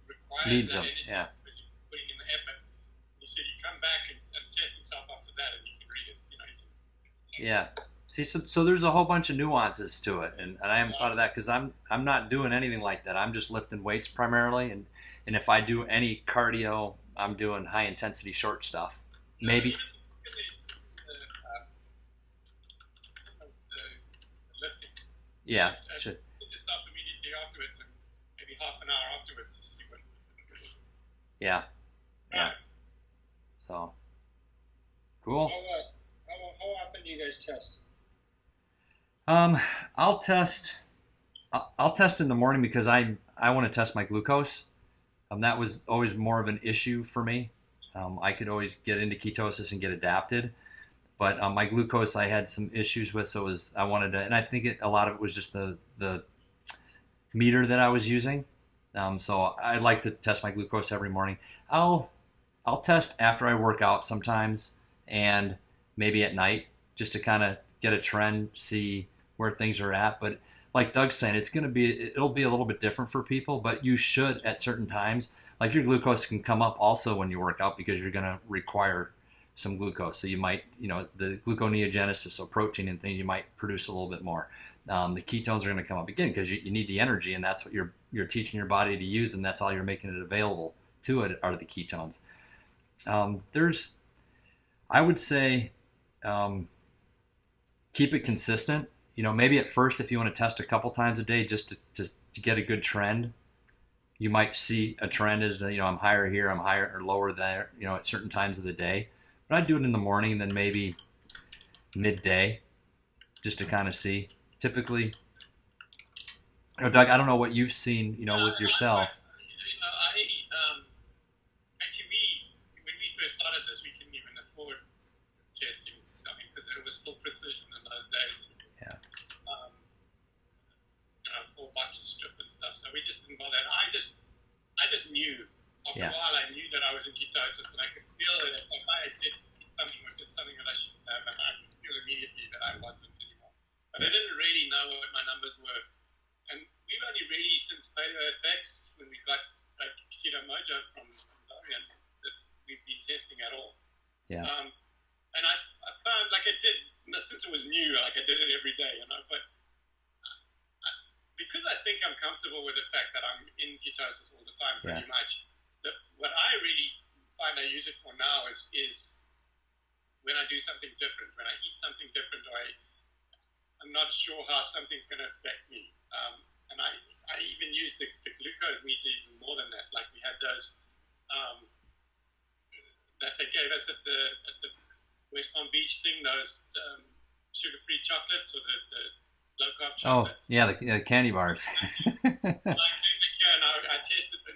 requires Needs that them, energy yeah. because you're putting in the effort. He said you come back and test himself after that and you can read it. Yeah. See, so there's a whole bunch of nuances to it, and I haven't thought of that because I'm not doing anything like that. I'm just lifting weights primarily, and if I do any cardio, I'm doing high intensity short stuff. Maybe. Yeah. Should. Just stop immediately afterwards and maybe half an hour afterwards to see what. Yeah. Yeah. So. Cool. How often do you guys test? I'll test. I'll test in the morning because I want to test my glucose. That was always more of an issue for me. I could always get into ketosis and get adapted, but my glucose I had some issues with, so I wanted to, and I think a lot of it was just the meter that I was using. So I like to test my glucose every morning. I'll test after I work out sometimes, and maybe at night just to kind of get a trend, see where things are at. But like Doug's saying, it'll be a little bit different for people, but you should at certain times, like your glucose can come up also when you work out because you're going to require some glucose. So you might, the gluconeogenesis, so protein and things, you might produce a little bit more. The ketones are going to come up again because you need the energy, and that's what you're teaching your body to use, and that's all you're making it available to it are the ketones. I would say, keep it consistent. Maybe at first, if you want to test a couple times a day just to get a good trend, you might see a trend as, I'm higher here, I'm higher or lower there, at certain times of the day. But I'd do it in the morning, then maybe midday, just to kind of see. Typically, Doug, I don't know what you've seen, with yourself. When we first started this, we couldn't even afford testing. Because it was still precision in those days. Yeah. Full bunch of strip and stuff. So we just didn't bother. I just knew. After a while, I knew that I was in ketosis, and I could feel it. If I did something that I shouldn't have, and I could feel immediately that I wasn't anymore. But I didn't really know what my numbers were. And we've only really since Paleo FX, when we got like Keto Mojo from Dorian, that we've been testing at all. Yeah. And I found like I did since it was new, like I did it every day, but because I think I'm comfortable with the fact that I'm in ketosis all the time pretty much, what I really find I use it for now is when I do something different, when I eat something different, or I'm not sure how something's going to affect me. And I even use the glucose meter even more than that. Like we had those that they gave us at the West Palm Beach thing, those sugar-free chocolates or the low-carb chocolates. Oh, yeah, the candy bars. And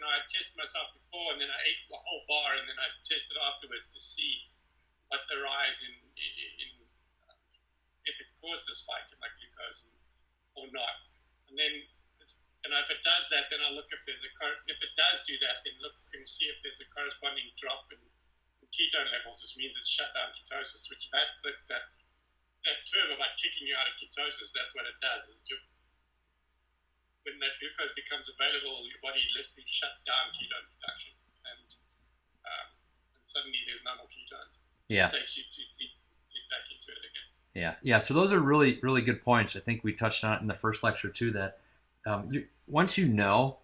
I tested myself before, and then I ate the whole bar, and then I tested afterwards to see what the rise in if it caused a spike in my glucose or not. And then, if it does that, then I'll look if it does do that, then look and see if there's a corresponding drop in ketone levels, which means it's shut down ketosis, which that's that term about kicking you out of ketosis, that's what it does. When that glucose becomes available, your body literally shuts down ketone production, and suddenly there's no more ketones. Yeah. It takes you to get back into it again. Yeah. So those are really, really good points. I think we touched on it in the first lecture too, that once you know,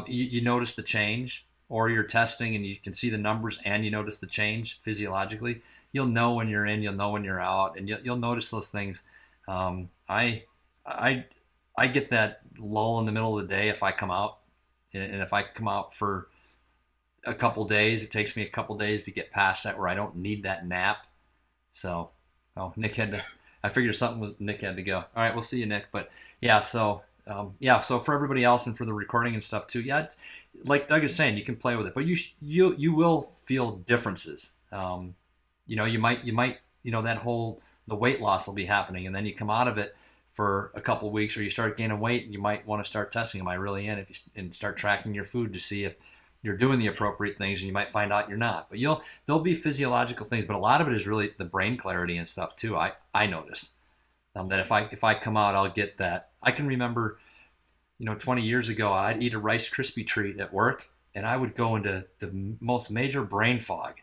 you notice the change, or you're testing and you can see the numbers and you notice the change physiologically, you'll know when you're in, you'll know when you're out, and you'll notice those things. I get that lull in the middle of the day if I come out, and if I come out for a couple days, it takes me a couple days to get past that where I don't need that nap. So, Nick I figured Nick had to go. All right, we'll see you, Nick. But yeah, so for everybody else and for the recording and stuff too, yeah, it's like Doug is saying, you can play with it, but you will feel differences. You might the weight loss will be happening, and then you come out of it for a couple of weeks, or you start gaining weight, and you might want to start testing, am I really in? And start tracking your food to see if you're doing the appropriate things, and you might find out you're not. But there'll be physiological things, but a lot of it is really the brain clarity and stuff too. I notice that if I come out, I'll get that. I can remember, 20 years ago, I'd eat a Rice Krispie treat at work, and I would go into the most major brain fog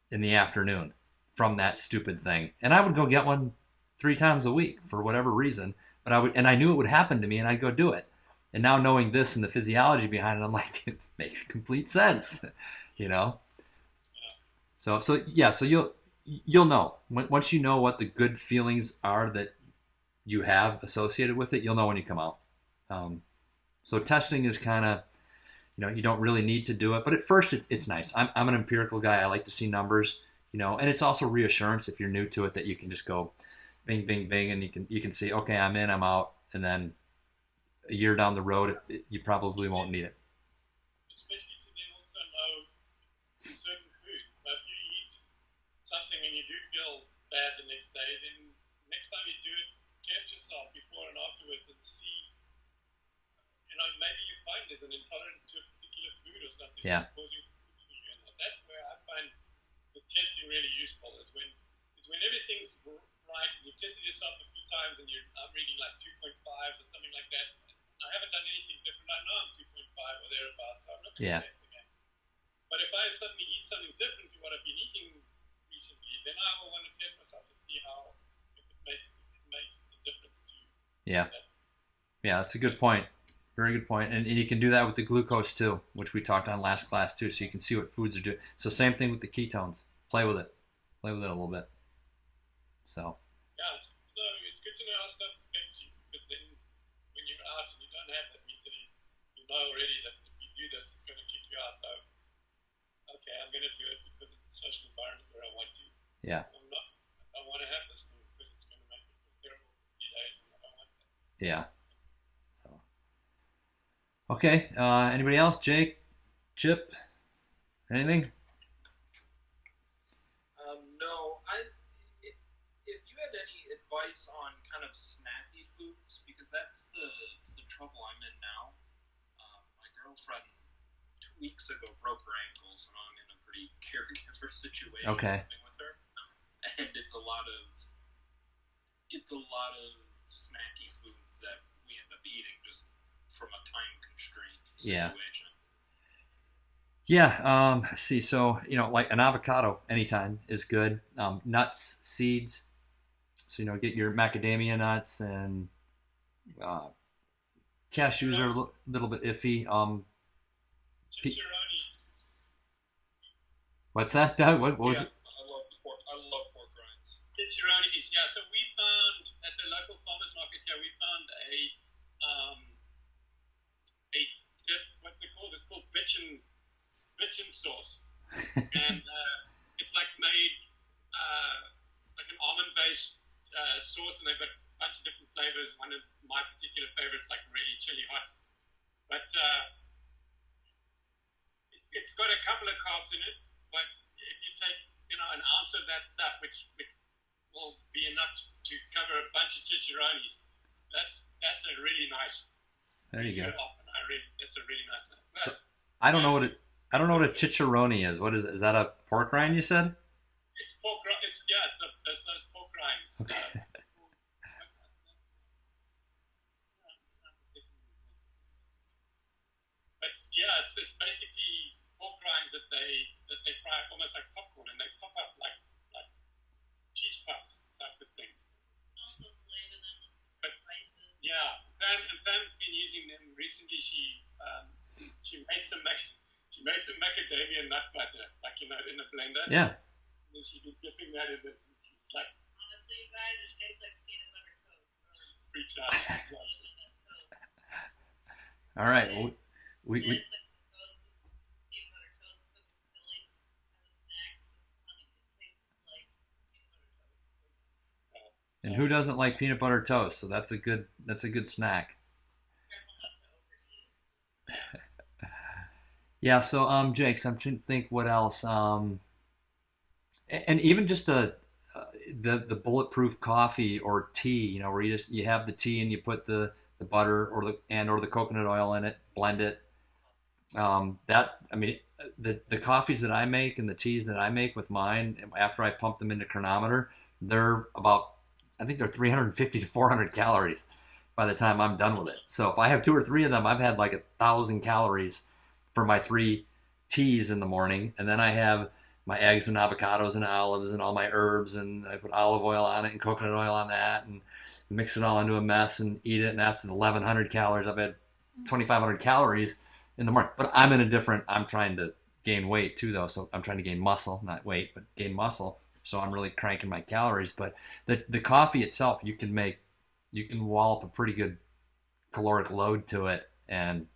in the afternoon from that stupid thing. And I would go get one 3 times a week for whatever reason, but I knew it would happen to me, and I'd go do it. And now knowing this and the physiology behind it, I'm like, it makes complete sense, So you'll know once you know what the good feelings are that you have associated with it, you'll know when you come out. So testing is kind of, you don't really need to do it, but at first it's nice. I'm an empirical guy. I like to see numbers, and it's also reassurance if you're new to it that you can just go bing, bing, bing, and you can see, okay, I'm in, I'm out, and then a year down the road, you probably won't need it. Especially to then also know certain food. But if you eat something and you do feel bad the next day, then next time you do it, test yourself before and afterwards and see, maybe you find there's an intolerance to a particular food or something that's causing food for you. And that's where I find the testing really useful, is when everything's right and you've tested yourself a few times and I'm reading like 2.5 or something like that. I haven't done anything different. I know I'm 2.5 or thereabouts, so I'm not going to test again. But if I suddenly eat something different to what I've been eating recently, then I will want to test myself to see if it makes a difference to you. Yeah. Yeah, that's a good point. Very good point. And you can do that with the glucose too, which we talked on last class too, so you can see what foods are doing. So same thing with the ketones. Play with it a little bit. So. Yeah, it's good to know how stuff affects you, because then when you're out and you don't have that meter, you know already that if you do this, it's going to kick you out. So, okay, I'm going to do it because it's a social environment where I want to. Yeah. I want to have this thing because it's going to make me feel terrible for 3 days, and I don't want that. Yeah. So. Okay. Anybody else? Jake, Chip, anything? On kind of snacky foods, because that's the trouble I'm in now. My girlfriend 2 weeks ago broke her ankles, and I'm in a pretty caregiver situation living with her, and it's a lot of snacky foods that we end up eating just from a time constraint situation. Yeah. See, so like an avocado anytime is good. Nuts, seeds. So, get your macadamia nuts, and cashews are a little bit iffy. Chipsaroni. What's that, Doug? What was it? I love pork sauce, and it's like made like an almond-based sauce, and they've got a bunch of different flavors. One of my particular favorites, like really chili hot, but it's got a couple of carbs in it. But if you take an ounce of that stuff, which will be enough to cover a bunch of chicharrones, that's a really nice. There you go. That's a really nice one. So, I don't know what a chicharrone is. What is it? Is that a pork rind you said? It's pork rind. It's those pork rinds. Okay. But yeah, it's basically pork rinds that they fry almost like popcorn, and they pop up like cheese puffs type of thing. Also flavor them with But spices. yeah, Pam's been using them recently. She made some macadamia nut butter, like in a blender. Yeah. And she's been dipping that in it. It's like Honestly, you guys, it tastes like peanut butter toast. Or freaks out. peanut toast. All right. Well, we It's like toast, peanut butter toast cooked with Philly as a snack. It's funny. It tastes like peanut butter toast. and who doesn't like peanut butter toast? So that's a good snack. Careful not to overeat it. Yeah. So Jakes, I'm trying to think what else. And even just the bulletproof coffee or tea, where you have the tea and you put the butter or the coconut oil in it, blend it. The coffees that I make and the teas that I make with mine, after I pump them into Chronometer, they're I think they're 350 to 400 calories by the time I'm done with it. So if I have 2 or 3 of them, I've had like 1,000 calories for my 3 teas in the morning, and then I have my eggs and avocados and olives and all my herbs, and I put olive oil on it and coconut oil on that and mix it all into a mess and eat it, and that's 1,100 calories. I've had 2,500 calories in the morning. But I'm trying to gain weight too, though, so I'm trying to gain muscle, not weight, but gain muscle, so I'm really cranking my calories. But the coffee itself, you can wallop a pretty good caloric load to it, and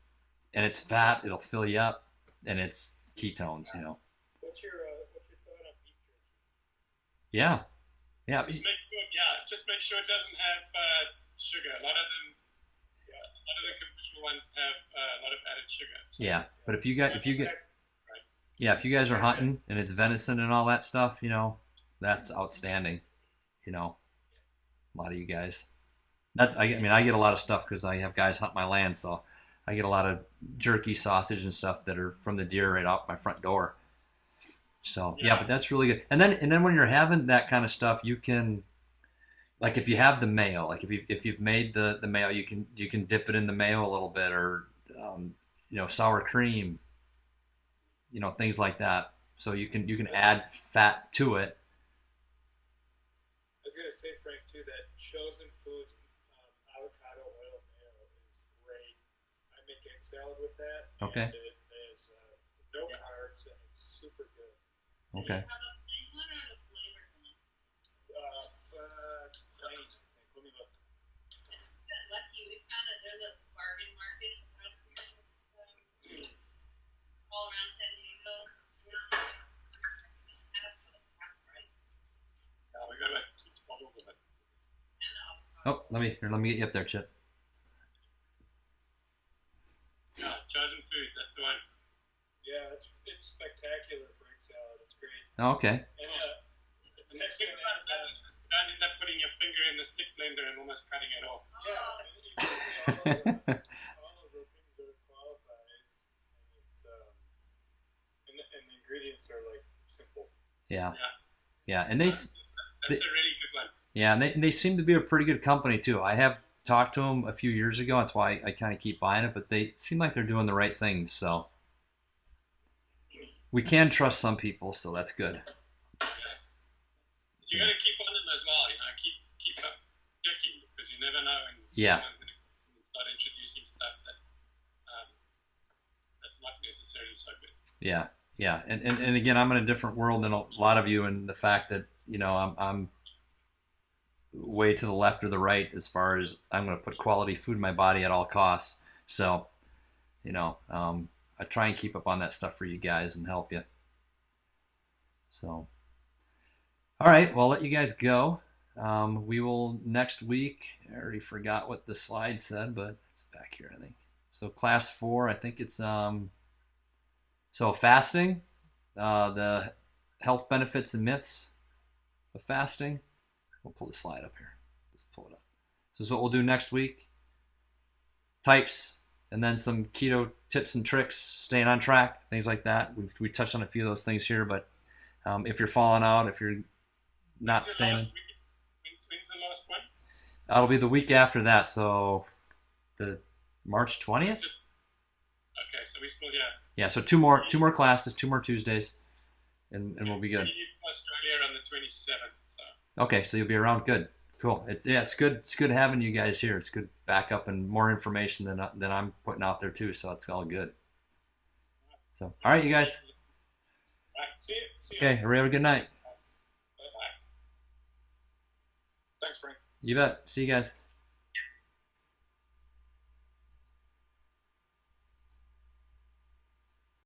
it's fat, it'll fill you up, and it's ketones, What's your thought on beef jerky? Yeah. Just make sure it doesn't have sugar. A lot of the commercial ones have a lot of added sugar. So Yeah, but if you guys are hunting and it's venison and all that stuff, that's outstanding. A lot of you guys. I get a lot of stuff because I have guys hunt my land, so I get a lot of jerky, sausage, and stuff that are from the deer right out my front door. So yeah, but that's really good. And then when you're having that kind of stuff, you can, like if you have the mayo, like if you've made the mayo, you can dip it in the mayo a little bit, or sour cream, things like that. So you can add fat to it. I was gonna say, Frank, too, that Chosen Foods avocado oil mayo is great. I make egg salad with that. Okay. And it is no carbs and it's super good. Okay. How about plain one or the flavored one? Plain, I think. Let me look. Got lucky. We found there's a bargain market around here, all around San Diego. Kind of for the half price. we got like 6 bottles of it. And the avocado. Oh, let me get you up there, Chip. Yeah, Chosen Foods, that's the one. Yeah, it's spectacular for egg salad. It's great. Oh, okay. And it's And the actually thing on about that Amazon. is don't end up putting your finger in the stick blender and almost cutting it off. Yeah, and you can see all of the things that it qualifies, and it's and the ingredients are like simple. Yeah. Yeah. Yeah, and That's a really good one. and they seem to be a pretty good company too. I have talked to them a few years ago. That's why I kind of keep buying it, but they seem like they're doing the right things. So we can trust some people, so that's good. You got to keep on them as well. Keep up checking, because you never know when Yeah. someone's going to start introducing stuff that's not necessarily so good. Yeah, and again, I'm in a different world than a lot of you, in the fact that I'm way to the left or the right as far as I'm going to put quality food in my body at all costs. So, I try and keep up on that stuff for you guys and help you. So, all right, well, I'll let you guys go. We will next week. I already forgot what the slide said, but it's back here, I think. So class 4, I think it's so fasting, the health benefits and myths of fasting. We'll pull the slide up here. Just pull it up. So this is what we'll do next week. Types, and then some keto tips and tricks, staying on track, things like that. We touched on a few of those things here, but if you're falling out, if you're not staying, When's the last one? that'll be the week after that. So the March 20th. Okay, so we still Yeah, so two more classes, 2 more Tuesdays, and we'll be good. Australia on the 27th. So. Okay, so you'll be around. Good, cool. It's good. It's good having you guys here. It's good backup and more information than I'm putting out there too. So it's all good. So all right, you guys. All right, see you. Okay, everybody have a good night. Bye-bye. Thanks, Frank. You bet. See you guys.